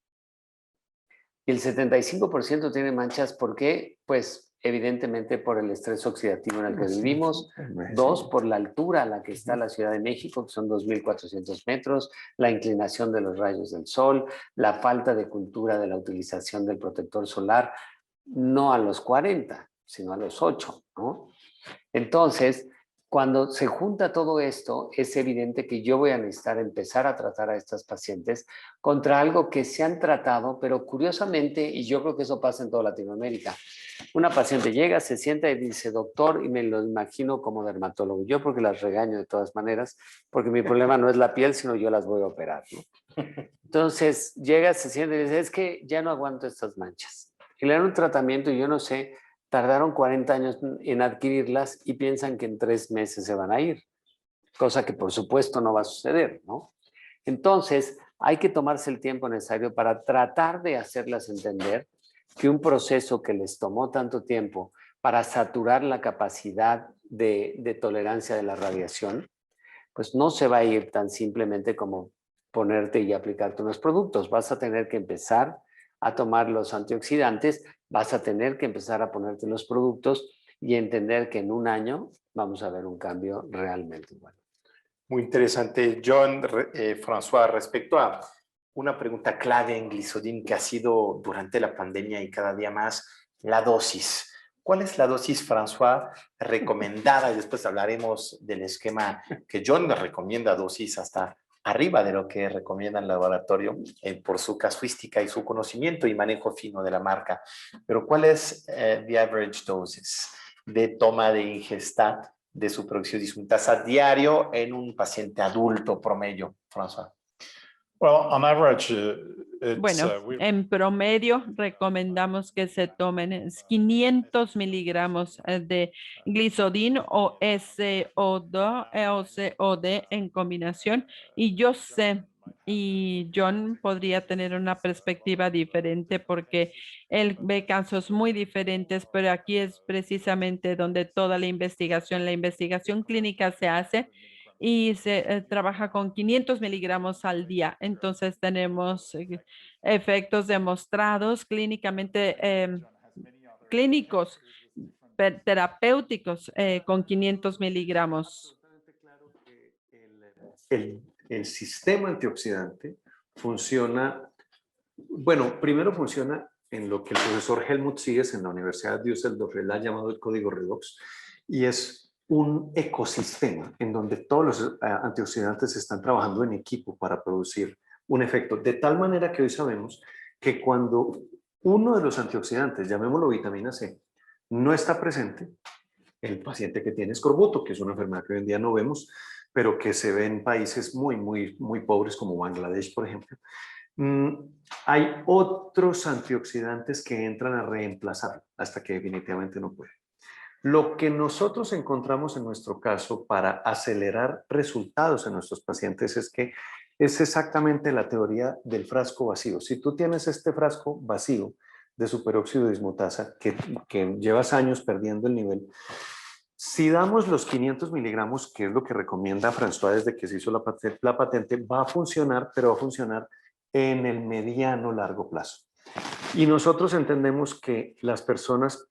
Y el 75% tiene manchas, ¿por qué? Pues evidentemente por el estrés oxidativo en el que vivimos. 2, por la altura a la que está la Ciudad de México, que son 2.400 metros, la inclinación de los rayos del sol, la falta de cultura de la utilización del protector solar, no a los 40, sino a los 8, ¿no? Entonces, cuando se junta todo esto, es evidente que yo voy a necesitar empezar a tratar a estas pacientes contra algo que se han tratado, pero curiosamente, y yo creo que eso pasa en toda Latinoamérica, una paciente llega, se sienta y dice, doctor, y me lo imagino como dermatólogo, yo porque las regaño de todas maneras, porque mi problema no es la piel, sino yo las voy a operar, ¿no? Entonces llega, se sienta y dice, es que ya no aguanto estas manchas. Y le dan un tratamiento y yo no sé, tardaron 40 años en adquirirlas y piensan que en 3 meses se van a ir, cosa que por supuesto no va a suceder, ¿no? Entonces, hay que tomarse el tiempo necesario para tratar de hacerlas entender que un proceso que les tomó tanto tiempo para saturar la capacidad de tolerancia de la radiación, pues no se va a ir tan simplemente como ponerte y aplicarte unos productos. Vas a tener que empezar a tomar los antioxidantes, vas a tener que empezar a ponerte los productos y entender que en un año vamos a ver un cambio realmente bueno. Muy interesante, John. François, respecto a una pregunta clave en Glisodin que ha sido durante la pandemia y cada día más, la dosis. ¿Cuál es la dosis, François, recomendada? Y después hablaremos del esquema que John nos recomienda, dosis hasta arriba de lo que recomienda el laboratorio por su casuística y su conocimiento y manejo fino de la marca. Pero ¿cuál es the average doses de toma de ingesta de superóxido de dismutasa diario en un paciente adulto promedio, François? Well, on average, Bueno, en promedio recomendamos que se tomen 500 miligramos de glisodin o SO2 o COD en combinación. Y yo sé, y John podría tener una perspectiva diferente porque él ve casos muy diferentes, pero aquí es precisamente donde toda la investigación clínica se hace y se trabaja con 500 miligramos al día. Entonces tenemos efectos demostrados clínicamente, clínicos, terapéuticos con 500 miligramos. El sistema antioxidante funciona, bueno, primero funciona en lo que el profesor Helmut Sieges en la Universidad de Düsseldorf le ha llamado el código redox, y es un ecosistema en donde todos los antioxidantes están trabajando en equipo para producir un efecto, de tal manera que hoy sabemos que cuando uno de los antioxidantes, llamémoslo vitamina C, no está presente, el paciente que tiene escorbuto, que es una enfermedad que hoy en día no vemos, pero que se ve en países muy pobres como Bangladesh, por ejemplo, hay otros antioxidantes que entran a reemplazar hasta que definitivamente no puede. Lo que nosotros encontramos en nuestro caso para acelerar resultados en nuestros pacientes es que es exactamente la teoría del frasco vacío. Si tú tienes este frasco vacío de superóxido de dismutasa que llevas años perdiendo el nivel, si damos los 500 miligramos, que es lo que recomienda François desde que se hizo la patente, va a funcionar, pero va a funcionar en el mediano largo plazo. Y nosotros entendemos que las personas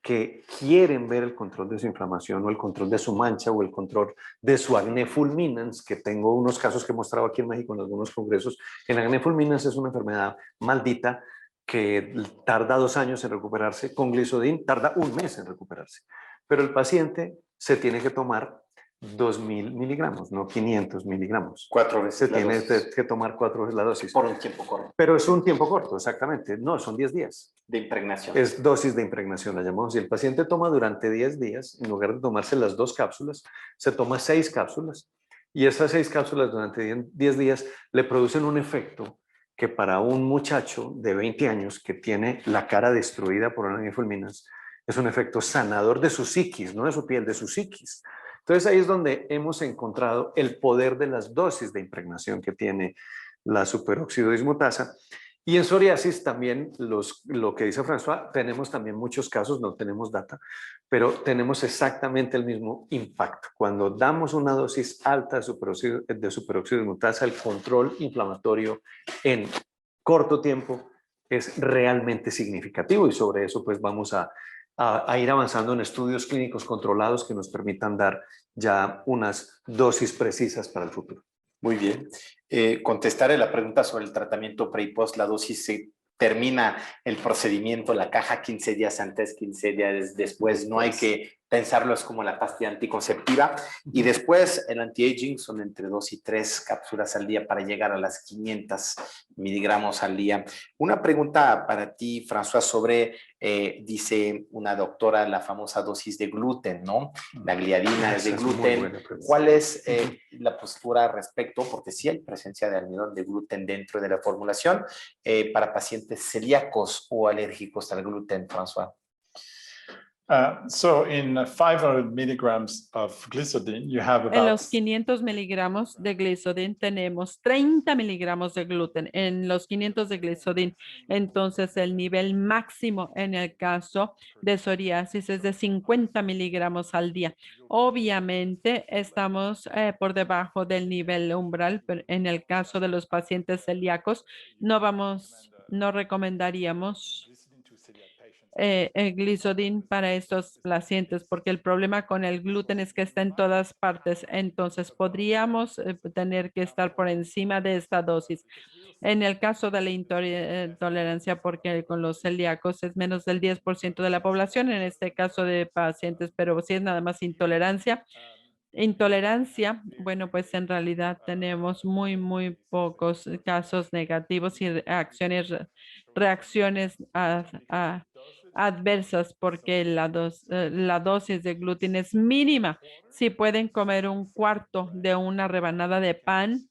que quieren ver el control de su inflamación o el control de su mancha o el control de su acné fulminans, que tengo unos casos que he mostrado aquí en México en algunos congresos, el acné fulminans es una enfermedad maldita que tarda 2 años en recuperarse, con glisodin tarda 1 mes en recuperarse, pero el paciente se tiene que tomar 2.000 miligramos, no 500 miligramos. 4 veces se tiene que tomar 4 veces la dosis. Por un tiempo corto. Pero es un tiempo corto, exactamente. No, son 10 días. De impregnación. Es dosis de impregnación, la llamamos. Si el paciente toma durante 10 días, en lugar de tomarse las 2 cápsulas, se toma 6 cápsulas. Y esas 6 cápsulas durante 10 días le producen un efecto que para un muchacho de 20 años que tiene la cara destruida por una fulminas, es un efecto sanador de su psiquis, no de su piel, de su psiquis. Entonces ahí es donde hemos encontrado el poder de las dosis de impregnación que tiene la superóxido dismutasa. Y en psoriasis también, lo que dice François, tenemos también muchos casos, no tenemos data, pero tenemos exactamente el mismo impacto. Cuando damos una dosis alta de superóxido dismutasa, el control inflamatorio en corto tiempo es realmente significativo, y sobre eso pues vamos a ir avanzando en estudios clínicos controlados que nos permitan dar ya unas dosis precisas para el futuro. Muy bien. Contestaré la pregunta sobre el tratamiento pre y post. La dosis se termina el procedimiento, la caja 15 días antes, 15 días después. No hay que pensarlo, es como la pastilla anticonceptiva. Y después el anti-aging son entre 2 y 3 cápsulas al día para llegar a las 500 miligramos al día. Una pregunta para ti, François, sobre, dice una doctora, la famosa dosis de gluten, ¿no? La gliadina es de gluten. ¿Cuál es la postura al respecto? Porque sí hay presencia de almidón de gluten dentro de la formulación para pacientes celíacos o alérgicos al gluten, François. So in 500 milligrams of glycodine, you have En about los 500 miligramos de Glisodin tenemos 30 miligramos de gluten en los 500 de Glisodin. Entonces, el nivel máximo en el caso de psoriasis es de 50 miligramos al día. Obviamente, estamos por debajo del nivel umbral, pero en el caso de los pacientes celíacos, no recomendaríamos el Glisodin para estos pacientes, porque el problema con el gluten es que está en todas partes. Entonces, podríamos tener que estar por encima de esta dosis. En el caso de la intolerancia, porque con los celíacos es menos del 10% de la población, en este caso de pacientes, pero si es nada más intolerancia. Intolerancia, bueno, pues en realidad tenemos muy pocos casos negativos y reacciones adversas porque la dosis de gluten es mínima. Si pueden comer un cuarto de una rebanada de pan,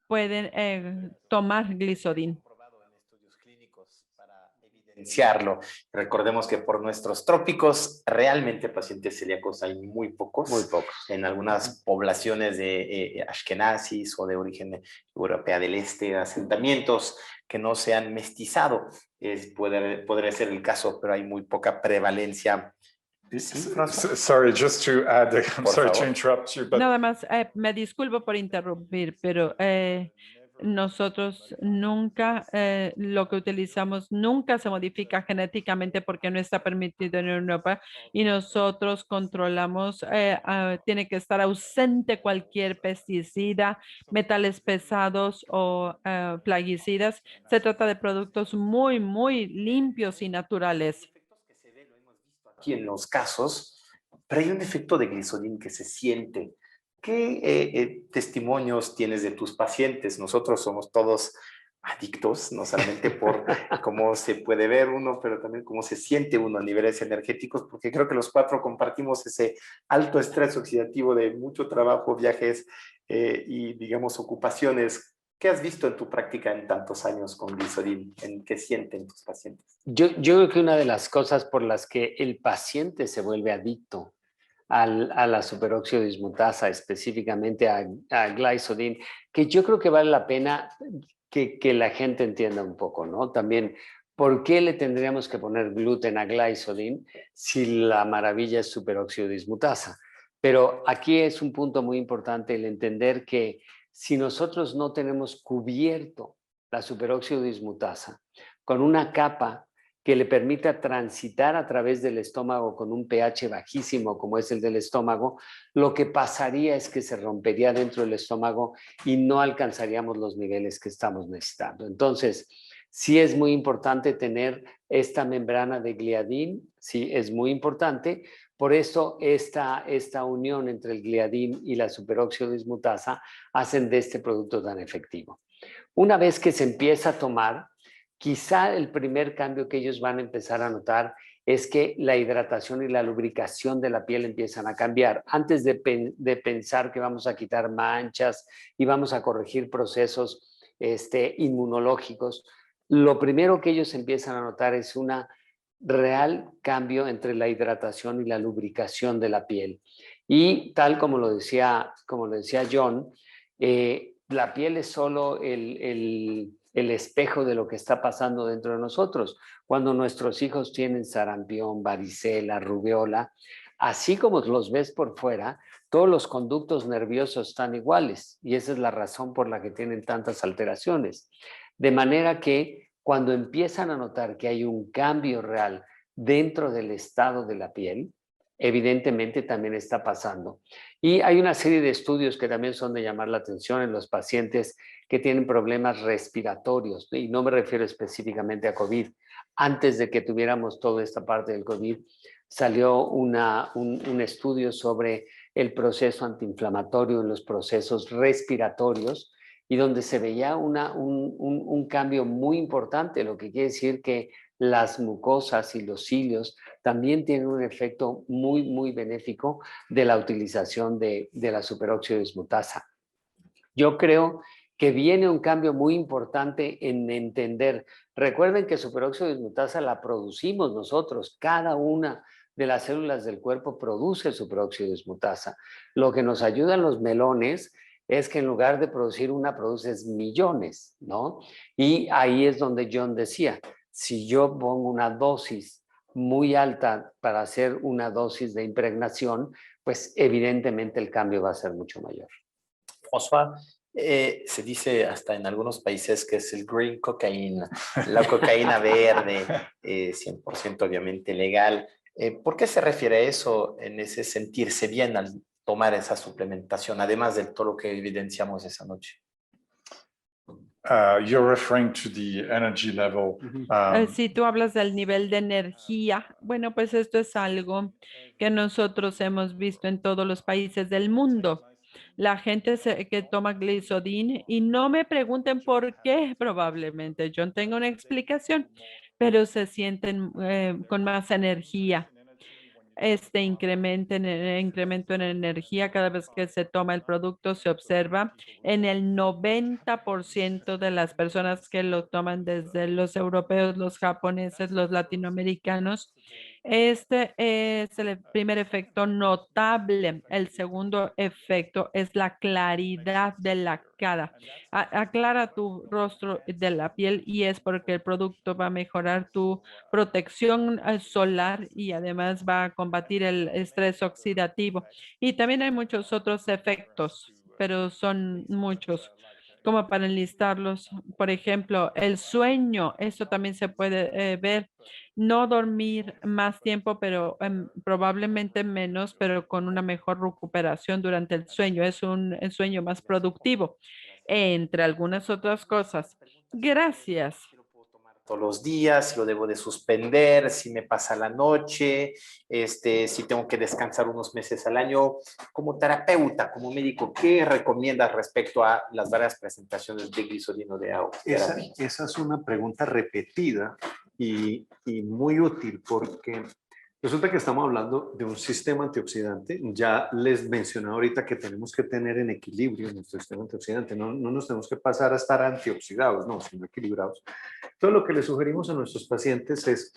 pueden tomar Glisodin. Evidenciarlo. Recordemos que por nuestros trópicos, realmente pacientes celíacos hay muy pocos. Muy pocos. En algunas poblaciones de Ashkenazis o de origen europea del este, asentamientos que no se han mestizado, podría ser el caso, pero hay muy poca prevalencia. Sí, François. sorry, just to add, I'm Por sorry to favor. interrupt you, but Nada más, me disculpo por interrumpir, pero nosotros nunca, lo que utilizamos nunca se modifica genéticamente porque no está permitido en Europa y nosotros controlamos, tiene que estar ausente cualquier pesticida, metales pesados o plaguicidas. Se trata de productos muy limpios y naturales. Aquí en los casos, pero hay un efecto de Glisodin que se siente. ¿Qué testimonios tienes de tus pacientes? Nosotros somos todos adictos, no solamente por cómo se puede ver uno, pero también cómo se siente uno a niveles energéticos, porque creo que los 4 compartimos ese alto estrés oxidativo de mucho trabajo, viajes y, digamos, ocupaciones. ¿Qué has visto en tu práctica en tantos años con Glisodin? ¿En qué sienten tus pacientes? Yo creo que una de las cosas por las que el paciente se vuelve adicto a la superóxido dismutasa, específicamente a Glisodin, que yo creo que vale la pena que la gente entienda un poco, ¿no? También, ¿por qué le tendríamos que poner gluten a Glisodin si la maravilla es superóxido dismutasa? Pero aquí es un punto muy importante el entender que si nosotros no tenemos cubierto la superóxido dismutasa con una capa que le permita transitar a través del estómago con un pH bajísimo como es el del estómago, lo que pasaría es que se rompería dentro del estómago y no alcanzaríamos los niveles que estamos necesitando. Entonces, sí es muy importante tener esta membrana de gliadín, sí es muy importante. Por eso esta unión entre el gliadín y la superóxido dismutasa hacen de este producto tan efectivo. Una vez que se empieza a tomar, quizá el primer cambio que ellos van a empezar a notar es que la hidratación y la lubricación de la piel empiezan a cambiar. Antes de pensar que vamos a quitar manchas y vamos a corregir procesos inmunológicos, lo primero que ellos empiezan a notar es un real cambio entre la hidratación y la lubricación de la piel. Y tal como lo decía John, la piel es solo el espejo de lo que está pasando dentro de nosotros. Cuando nuestros hijos tienen sarampión, varicela, rubiola, así como los ves por fuera, todos los conductos nerviosos están iguales y esa es la razón por la que tienen tantas alteraciones. De manera que cuando empiezan a notar que hay un cambio real dentro del estado de la piel, evidentemente también está pasando. Y hay una serie de estudios que también son de llamar la atención en los pacientes que tienen problemas respiratorios, y no me refiero específicamente a COVID. Antes de que tuviéramos toda esta parte del COVID, salió un estudio sobre el proceso antiinflamatorio en los procesos respiratorios y donde se veía un cambio muy importante, lo que quiere decir que las mucosas y los cilios también tienen un efecto muy, muy benéfico de la utilización de la superóxido dismutasa. Yo creo que viene un cambio muy importante en entender. Recuerden que superóxido dismutasa la producimos nosotros, cada una de las células del cuerpo produce superóxido dismutasa. Lo que nos ayudan los melones es que en lugar de producir una, produces millones, ¿no? Y ahí es donde John decía, si yo pongo una dosis muy alta para hacer una dosis de impregnación, pues evidentemente el cambio va a ser mucho mayor. François, se dice hasta en algunos países que es el green cocaine, la cocaína verde, 100% obviamente legal. ¿Por qué se refiere a eso en ese sentirse bien al tomar esa suplementación, además de todo lo que evidenciamos esa noche? You're referring to the energy level. Si tú hablas del nivel de energía, bueno, pues esto es algo que nosotros hemos visto en todos los países del mundo. La gente que toma Glisodin, y no me pregunten por qué, probablemente yo no tengo una explicación, pero se sienten con más energía. Este incremento en energía cada vez que se toma el producto se observa en el 90% de las personas que lo toman, desde los europeos, los japoneses, los latinoamericanos. Este es el primer efecto notable. El segundo efecto es la claridad de la cara. Aclara tu rostro de la piel, y es porque el producto va a mejorar tu protección solar y además va a combatir el estrés oxidativo. Y también hay muchos otros efectos, pero son muchos, como para enlistarlos. Por ejemplo, el sueño, eso también se puede ver. No dormir más tiempo, pero probablemente menos, pero con una mejor recuperación durante el sueño. Es un sueño más productivo, entre algunas otras cosas. Gracias. Todos los días, si lo debo de suspender, si me pasa la noche, si tengo que descansar unos meses al año. Como terapeuta, como médico, ¿qué recomiendas respecto a las varias presentaciones de Glisodin o de agua? Esa es una pregunta repetida y muy útil, porque resulta que estamos hablando de un sistema antioxidante. Ya les mencioné ahorita que tenemos que tener en equilibrio nuestro sistema antioxidante. No nos tenemos que pasar a estar antioxidados, no, sino equilibrados. Entonces, lo que le sugerimos a nuestros pacientes es,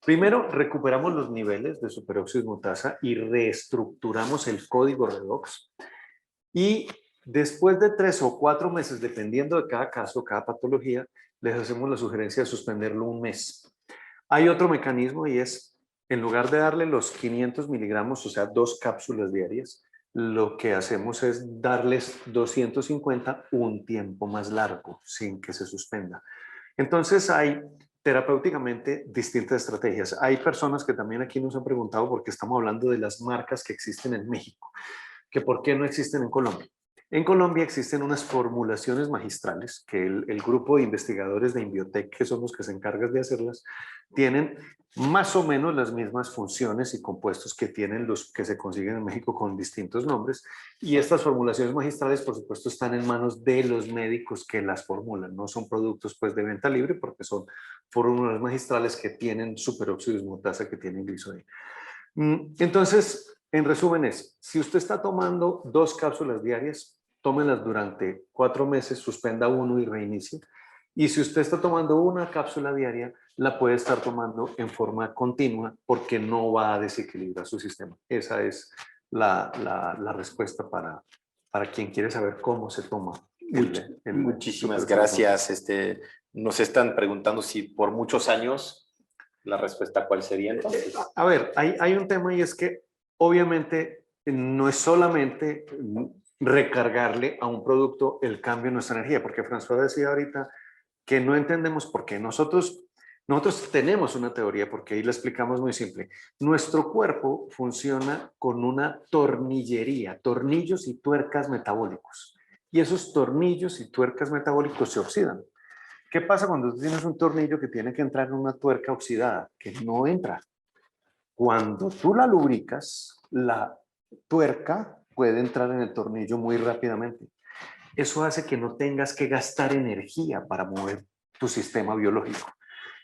primero, recuperamos los niveles de superóxido dismutasa y reestructuramos el código redox. Y después de 3 o 4 meses, dependiendo de cada caso, cada patología, les hacemos la sugerencia de suspenderlo un mes. Hay otro mecanismo, y es, en lugar de darle los 500 miligramos, o sea, 2 cápsulas diarias, lo que hacemos es darles 250 un tiempo más largo, sin que se suspenda. Entonces hay terapéuticamente distintas estrategias. Hay personas que también aquí nos han preguntado, porque estamos hablando de las marcas que existen en México, que por qué no existen en Colombia. En Colombia existen unas formulaciones magistrales que el grupo de investigadores de Inbiotech, que son los que se encargan de hacerlas, tienen más o menos las mismas funciones y compuestos que tienen los que se consiguen en México con distintos nombres. Y estas formulaciones magistrales, por supuesto, están en manos de los médicos que las formulan. No son productos, pues, de venta libre, porque son fórmulas magistrales que tienen superóxido dismutasa, que tienen Glisodin. Entonces, en resumen es, si usted está tomando 2 cápsulas diarias, tómenlas durante 4 meses, suspenda 1 y reinicie. Y si usted está tomando una cápsula diaria, la puede estar tomando en forma continua, porque no va a desequilibrar su sistema. Esa es la respuesta para quien quiere saber cómo se toma. Muchísimas gracias. Nos están preguntando si por muchos años, la respuesta ¿cuál sería entonces? A ver, hay un tema, y es que obviamente no es solamente recargarle a un producto el cambio en nuestra energía, porque François decía ahorita que no entendemos por qué nosotros Nosotros tenemos una teoría, porque ahí la explicamos muy simple. Nuestro cuerpo funciona con una tornillería, tornillos y tuercas metabólicos. Y esos tornillos y tuercas metabólicos se oxidan. ¿Qué pasa cuando tú tienes un tornillo que tiene que entrar en una tuerca oxidada? Que no entra. Cuando tú la lubricas, la tuerca puede entrar en el tornillo muy rápidamente. Eso hace que no tengas que gastar energía para mover tu sistema biológico.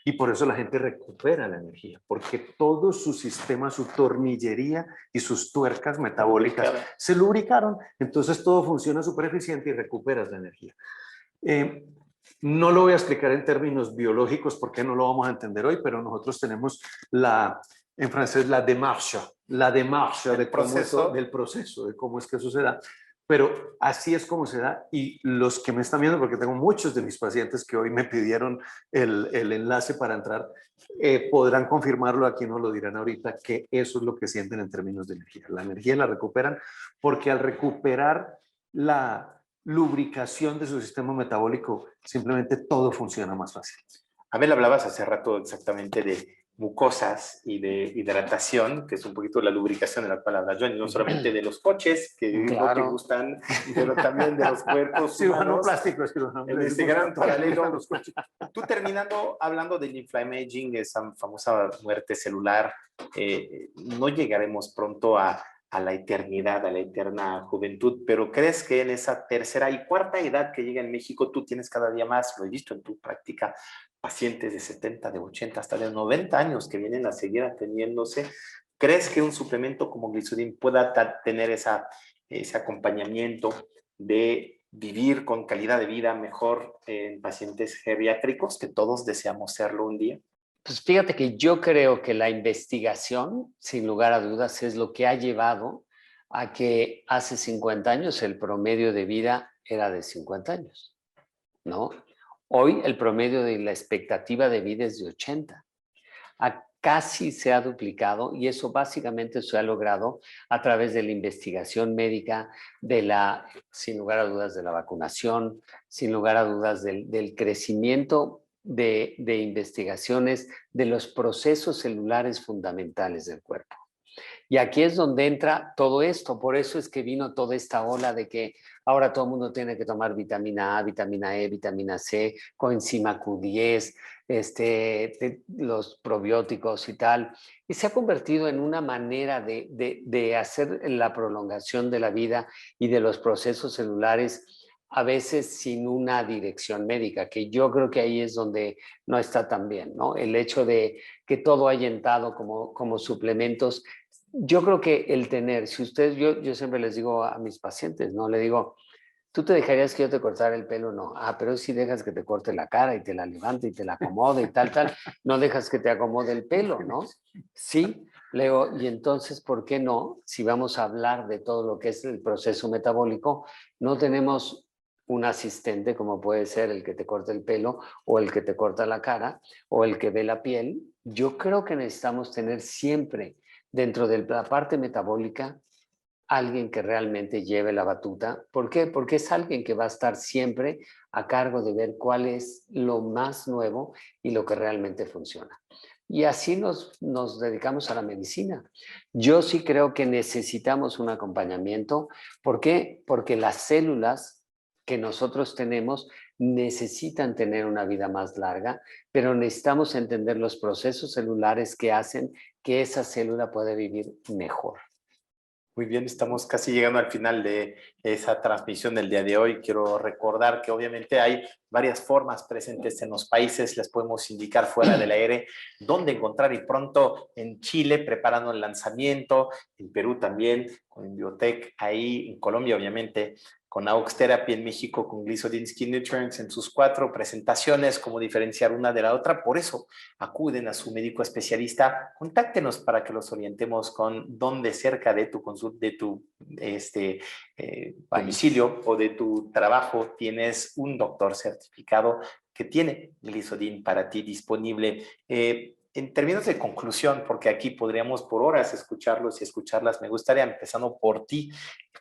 Y por eso la gente recupera la energía, porque todo su sistema, su tornillería y sus tuercas metabólicas se lubricaron. Entonces todo funciona súper eficiente y recuperas la energía. No lo voy a explicar en términos biológicos porque no lo vamos a entender hoy, pero nosotros tenemos en francés, la démarche del proceso, de cómo es que eso se da. Pero así es como se da, y los que me están viendo, porque tengo muchos de mis pacientes que hoy me pidieron el enlace para entrar, podrán confirmarlo, aquí nos lo dirán ahorita, que eso es lo que sienten en términos de energía. La energía la recuperan porque al recuperar la lubricación de su sistema metabólico, simplemente todo funciona más fácil. Abel, hablabas hace rato exactamente de mucosas y de hidratación, que es un poquito la lubricación de la cual habla Johnny, no solamente de los coches, que no te gustan, pero también de los cuerpos Cirujano humanos. plástico, En este gran paralelo, tú terminando hablando del inflammaging, esa famosa muerte celular, no llegaremos pronto a la eternidad, a la eterna juventud, pero ¿crees que en esa tercera y cuarta edad que llega en México tú tienes cada día más, lo he visto en tu práctica, pacientes de 70, de 80, hasta de 90 años que vienen a seguir atendiéndose? ¿Crees que un suplemento como Glisodin pueda tener ese acompañamiento de vivir con calidad de vida mejor en pacientes geriátricos, que todos deseamos serlo un día? Pues fíjate que yo creo que la investigación, sin lugar a dudas, es lo que ha llevado a que hace 50 años el promedio de vida era de 50 años, ¿no? Hoy el promedio de la expectativa de vida es de 80. Casi se ha duplicado, y eso básicamente se ha logrado a través de la investigación médica, sin lugar a dudas, de la vacunación, sin lugar a dudas del crecimiento de investigaciones de los procesos celulares fundamentales del cuerpo. Y aquí es donde entra todo esto. Por eso es que vino toda esta ola de que ahora todo el mundo tiene que tomar vitamina A, vitamina E, vitamina C, coenzima Q10, los probióticos y tal. Y se ha convertido en una manera de hacer la prolongación de la vida y de los procesos celulares, a veces sin una dirección médica, que yo creo que ahí es donde no está tan bien, ¿no? El hecho de que todo haya entrado como suplementos. Yo creo que el tener, si ustedes, yo siempre les digo a mis pacientes, ¿no? Le digo, ¿tú te dejarías que yo te cortara el pelo? No. Ah, pero si dejas que te corte la cara y te la levante y te la acomode y tal, no dejas que te acomode el pelo, ¿no? Sí, le digo, y entonces, ¿por qué no? Si vamos a hablar de todo lo que es el proceso metabólico, no tenemos un asistente como puede ser el que te corta el pelo o el que te corta la cara o el que ve la piel. Yo creo que necesitamos tener siempre dentro de la parte metabólica alguien que realmente lleve la batuta. ¿Por qué? Porque es alguien que va a estar siempre a cargo de ver cuál es lo más nuevo y lo que realmente funciona. Y así nos dedicamos a la medicina. Yo sí creo que necesitamos un acompañamiento. ¿Por qué? Porque las células que nosotros tenemos necesitan tener una vida más larga, pero necesitamos entender los procesos celulares que hacen que esa célula pueda vivir mejor. Muy bien, estamos casi llegando al final de esa transmisión del día de hoy. Quiero recordar que obviamente hay varias formas presentes en los países, les podemos indicar fuera del aire dónde encontrar, y pronto en Chile preparando el lanzamiento, en Perú también, con Biotech, ahí en Colombia obviamente, con AUX Therapy, en México con Glisodin Skin Nutrients, en sus 4 presentaciones, cómo diferenciar una de la otra. Por eso acuden a su médico especialista, contáctenos para que los orientemos con dónde cerca de tu domicilio o de tu trabajo tienes un doctor certificado que tiene Glisodin para ti disponible. en términos de conclusión, porque aquí podríamos por horas escucharlos y escucharlas, me gustaría empezando por ti,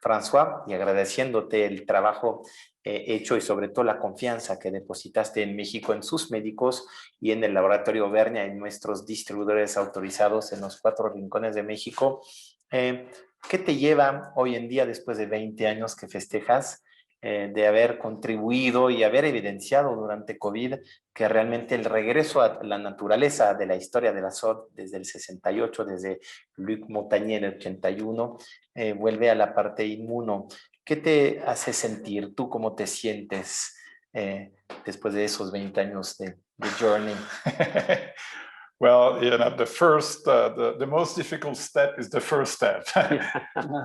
François, y agradeciéndote el trabajo hecho y sobre todo la confianza que depositaste en México, en sus médicos y en el laboratorio Bernia, en nuestros distribuidores autorizados en los 4 rincones de México. ¿Qué te lleva hoy en día, después de 20 años que festejas, de haber contribuido y haber evidenciado durante COVID que realmente el regreso a la naturaleza de la historia de la SOD desde el 68, desde Luc Montagnier en el 81, vuelve a la parte inmuno? ¿Qué te hace sentir? ¿Tú cómo te sientes después de esos 20 años de journey? Well, the most difficult step is the first step.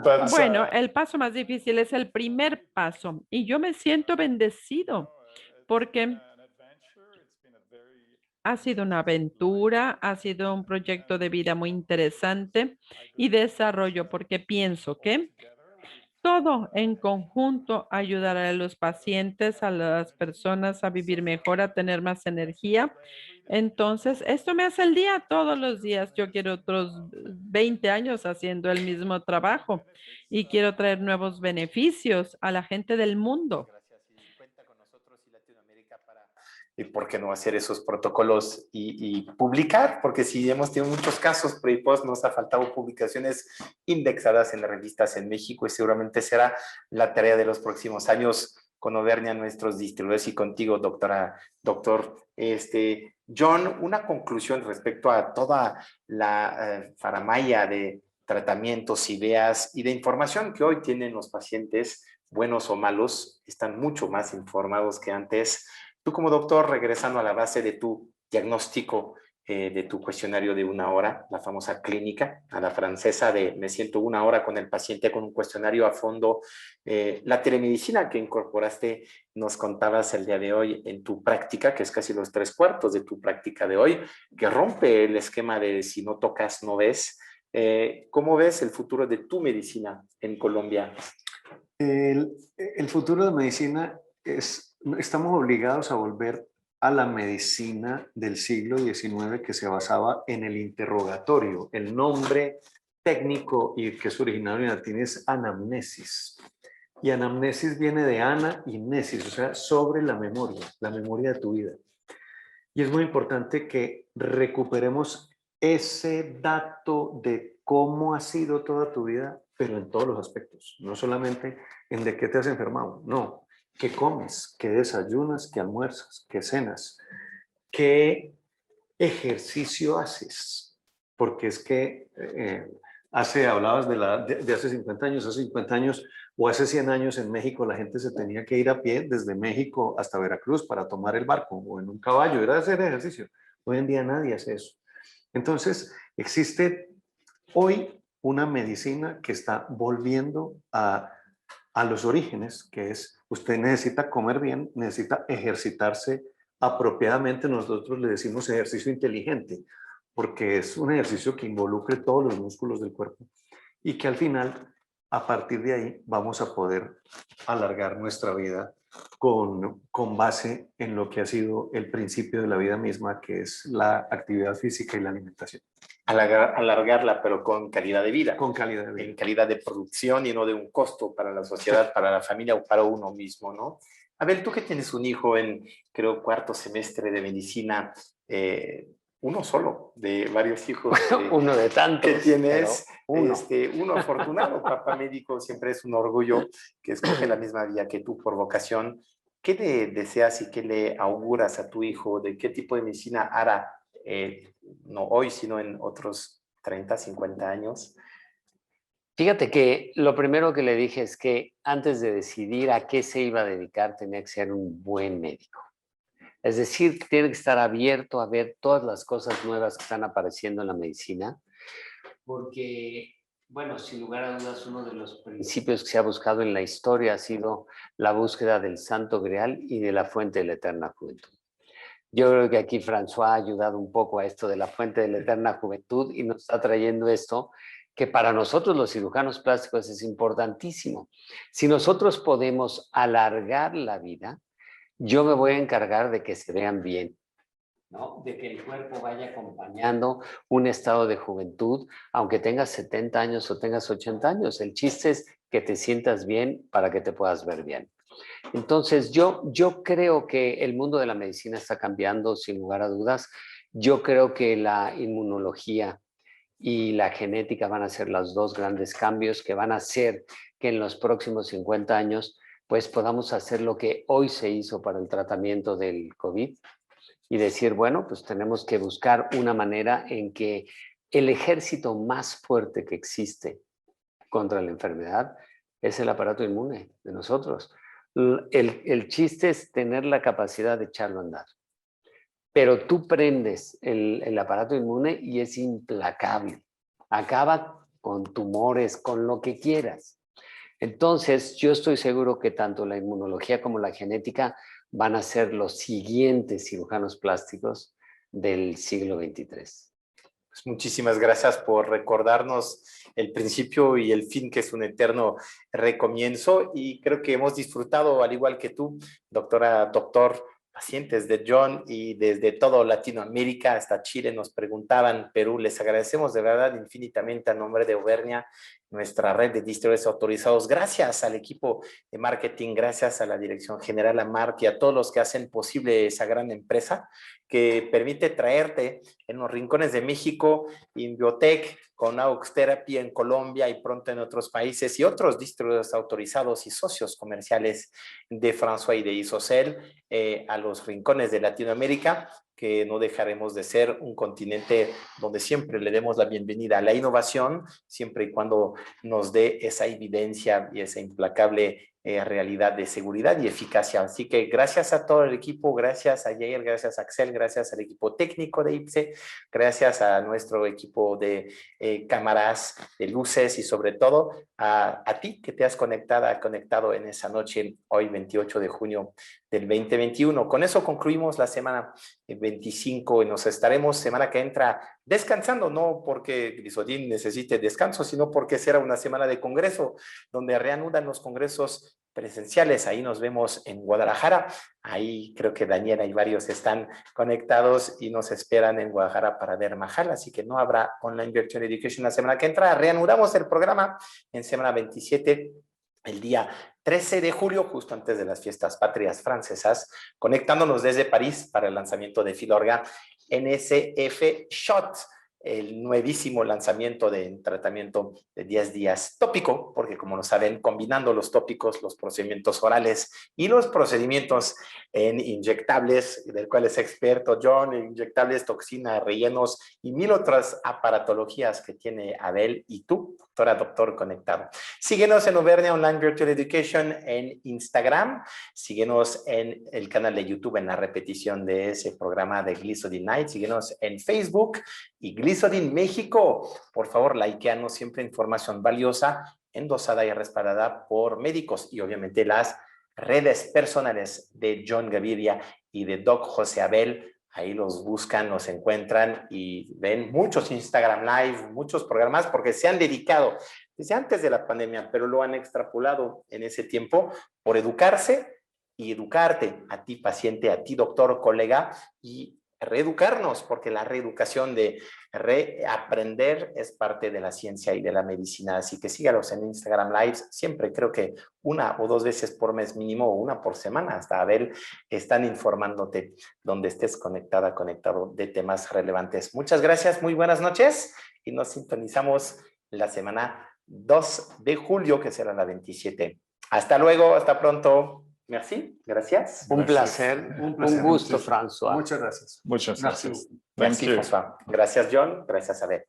But, Bueno, el paso más difícil es el primer paso y yo me siento bendecido porque ha sido una aventura, ha sido un proyecto de vida muy interesante y desarrollo porque pienso que todo en conjunto ayudará a los pacientes, a las personas a vivir mejor, a tener más energía. Entonces, esto me hace el día todos los días. Yo quiero otros 20 años haciendo el mismo trabajo y quiero traer nuevos beneficios a la gente del mundo. Gracias y cuenta con nosotros y Latinoamérica para, y por qué no hacer esos protocolos y publicar, porque si hemos tenido muchos casos pre y post, nos ha faltado publicaciones indexadas en las revistas en México y seguramente será la tarea de los próximos años con Auvernia, nuestros distribuidores y contigo, doctor John, una conclusión respecto a toda la faramaya de tratamientos, ideas y de información que hoy tienen los pacientes, buenos o malos, están mucho más informados que antes. Tú como doctor, regresando a la base de tu diagnóstico, de tu cuestionario de 1 hora, la famosa clínica, a la francesa de me siento 1 hora con el paciente con un cuestionario a fondo, la telemedicina que incorporaste, nos contabas el día de hoy en tu práctica, que es casi los 3/4 de tu práctica de hoy, que rompe el esquema de si no tocas, no ves. ¿Cómo ves el futuro de tu medicina en Colombia? El futuro de medicina estamos obligados a volver a la medicina del siglo XIX que se basaba en el interrogatorio. El nombre técnico y que es originario en latín es anamnesis. Y anamnesis viene de ana y nesis, o sea, sobre la memoria de tu vida. Y es muy importante que recuperemos ese dato de cómo ha sido toda tu vida, pero en todos los aspectos, no solamente en de qué te has enfermado, no, qué comes, qué desayunas, qué almuerzas, qué cenas, qué ejercicio haces, porque es que hablabas de hace 50 años o hace 100 años en México la gente se tenía que ir a pie desde México hasta Veracruz para tomar el barco o en un caballo, era hacer ejercicio. Hoy en día nadie hace eso. Entonces, existe hoy una medicina que está volviendo a los orígenes, que es usted necesita comer bien, necesita ejercitarse apropiadamente. Nosotros le decimos ejercicio inteligente, porque es un ejercicio que involucre todos los músculos del cuerpo y que al final, a partir de ahí, vamos a poder alargar nuestra vida con base en lo que ha sido el principio de la vida misma, que es la actividad física y la alimentación. Alargarla, pero con calidad de vida. Con calidad de vida. En calidad de producción y no de un costo para la sociedad, para la familia o para uno mismo, ¿no? Abel, tú que tienes un hijo en, creo, 4º semestre de medicina, uno solo de varios hijos. Uno de tantos. Que tienes, uno. Uno afortunado, papá médico, siempre es un orgullo que escoge la misma vía que tú por vocación. ¿Qué le deseas y qué le auguras a tu hijo? ¿De qué tipo de medicina hará? No hoy, sino en otros 30, 50 años. Fíjate que lo primero que le dije es que antes de decidir a qué se iba a dedicar, tenía que ser un buen médico. Es decir, tiene que estar abierto a ver todas las cosas nuevas que están apareciendo en la medicina, porque, bueno, sin lugar a dudas, uno de los principios que se ha buscado en la historia ha sido la búsqueda del Santo Grial y de la fuente de la eterna juventud. Yo creo que aquí François ha ayudado un poco a esto de la fuente de la eterna juventud y nos está trayendo esto que para nosotros los cirujanos plásticos es importantísimo. Si nosotros podemos alargar la vida, yo me voy a encargar de que se vean bien. ¿no? De que el cuerpo vaya acompañando un estado de juventud, aunque tengas 70 años o tengas 80 años. El chiste es que te sientas bien para que te puedas ver bien. Entonces, yo creo que el mundo de la medicina está cambiando, sin lugar a dudas. Yo creo que la inmunología y la genética van a ser los dos grandes cambios que van a hacer que en los próximos 50 años pues podamos hacer lo que hoy se hizo para el tratamiento del COVID y decir, bueno, pues tenemos que buscar una manera en que el ejército más fuerte que existe contra la enfermedad es el aparato inmune de nosotros. El chiste es tener la capacidad de echarlo a andar. Pero tú prendes el aparato inmune y es implacable. Acaba con tumores, con lo que quieras. Entonces, yo estoy seguro que tanto la inmunología como la genética van a ser los siguientes cirujanos plásticos del siglo XXIII. Pues muchísimas gracias por recordarnos el principio y el fin, que es un eterno recomienzo. Y creo que hemos disfrutado, al igual que tú, doctor, pacientes de John y desde todo Latinoamérica hasta Chile nos preguntaban, Perú. Les agradecemos de verdad infinitamente a nombre de Auvernia, nuestra red de distribuidores autorizados. Gracias al equipo de marketing, gracias a la Dirección General, a Mark y a todos los que hacen posible esa gran empresa que permite traerte en los rincones de México, Inbiotech, con Aux Therapy en Colombia y pronto en otros países, y otros distribuidores autorizados y socios comerciales de François y de Isocel, a los rincones de Latinoamérica, que no dejaremos de ser un continente donde siempre le demos la bienvenida a la innovación, siempre y cuando nos dé esa evidencia y esa implacable realidad de seguridad y eficacia. Así que gracias a todo el equipo, gracias a Jair, gracias a Axel, gracias al equipo técnico de IPSE, gracias a nuestro equipo de cámaras, de luces y sobre todo a ti que te has conectado en esa noche, hoy 28 de junio del 2021. Con eso concluimos la semana 25 y nos estaremos semana que entra descansando, no porque Glisodin necesite descanso, sino porque será una semana de congreso donde reanudan los congresos presenciales. Ahí nos vemos en Guadalajara. Ahí creo que Daniela y varios están conectados y nos esperan en Guadalajara para ver Mahal, así que no habrá Online Virtual Education la semana que entra. Reanudamos el programa en semana 27, el día 13 de julio, justo antes de las fiestas patrias francesas, conectándonos desde París para el lanzamiento de Filorga NSF Shot, el nuevísimo lanzamiento de tratamiento de 10 días tópico, porque como lo saben, combinando los tópicos, los procedimientos orales y los procedimientos en inyectables, del cual es experto John, inyectables, toxina, rellenos y 1000 otras aparatologías que tiene Abel y tú, doctor conectado. Síguenos en Auvernia Online Virtual Education en Instagram, síguenos en el canal de YouTube en la repetición de ese programa de Glisodin Night, síguenos en Facebook y Glisodin México. Por favor, likeanos, siempre información valiosa, endosada y respaldada por médicos y obviamente las redes personales de John Gaviria y de Doc José Abel. Ahí los buscan, los encuentran y ven muchos Instagram Live, muchos programas, porque se han dedicado desde antes de la pandemia, pero lo han extrapolado en ese tiempo por educarse y educarte a ti, paciente, a ti, doctor, colega, y reeducarnos, porque la reeducación de reaprender es parte de la ciencia y de la medicina. Así que sígalos en Instagram Lives, siempre creo que 1 o 2 veces por mes mínimo, o 1 por semana, hasta Abel, están informándote donde estés conectado de temas relevantes. Muchas gracias, muy buenas noches y nos sintonizamos la semana 2 de julio, que será la 27. Hasta luego, hasta pronto. Merci, gracias. Un placer, un gusto, François. Muchas gracias. Muchas gracias. Merci, François. Gracias, John. Gracias, Abel.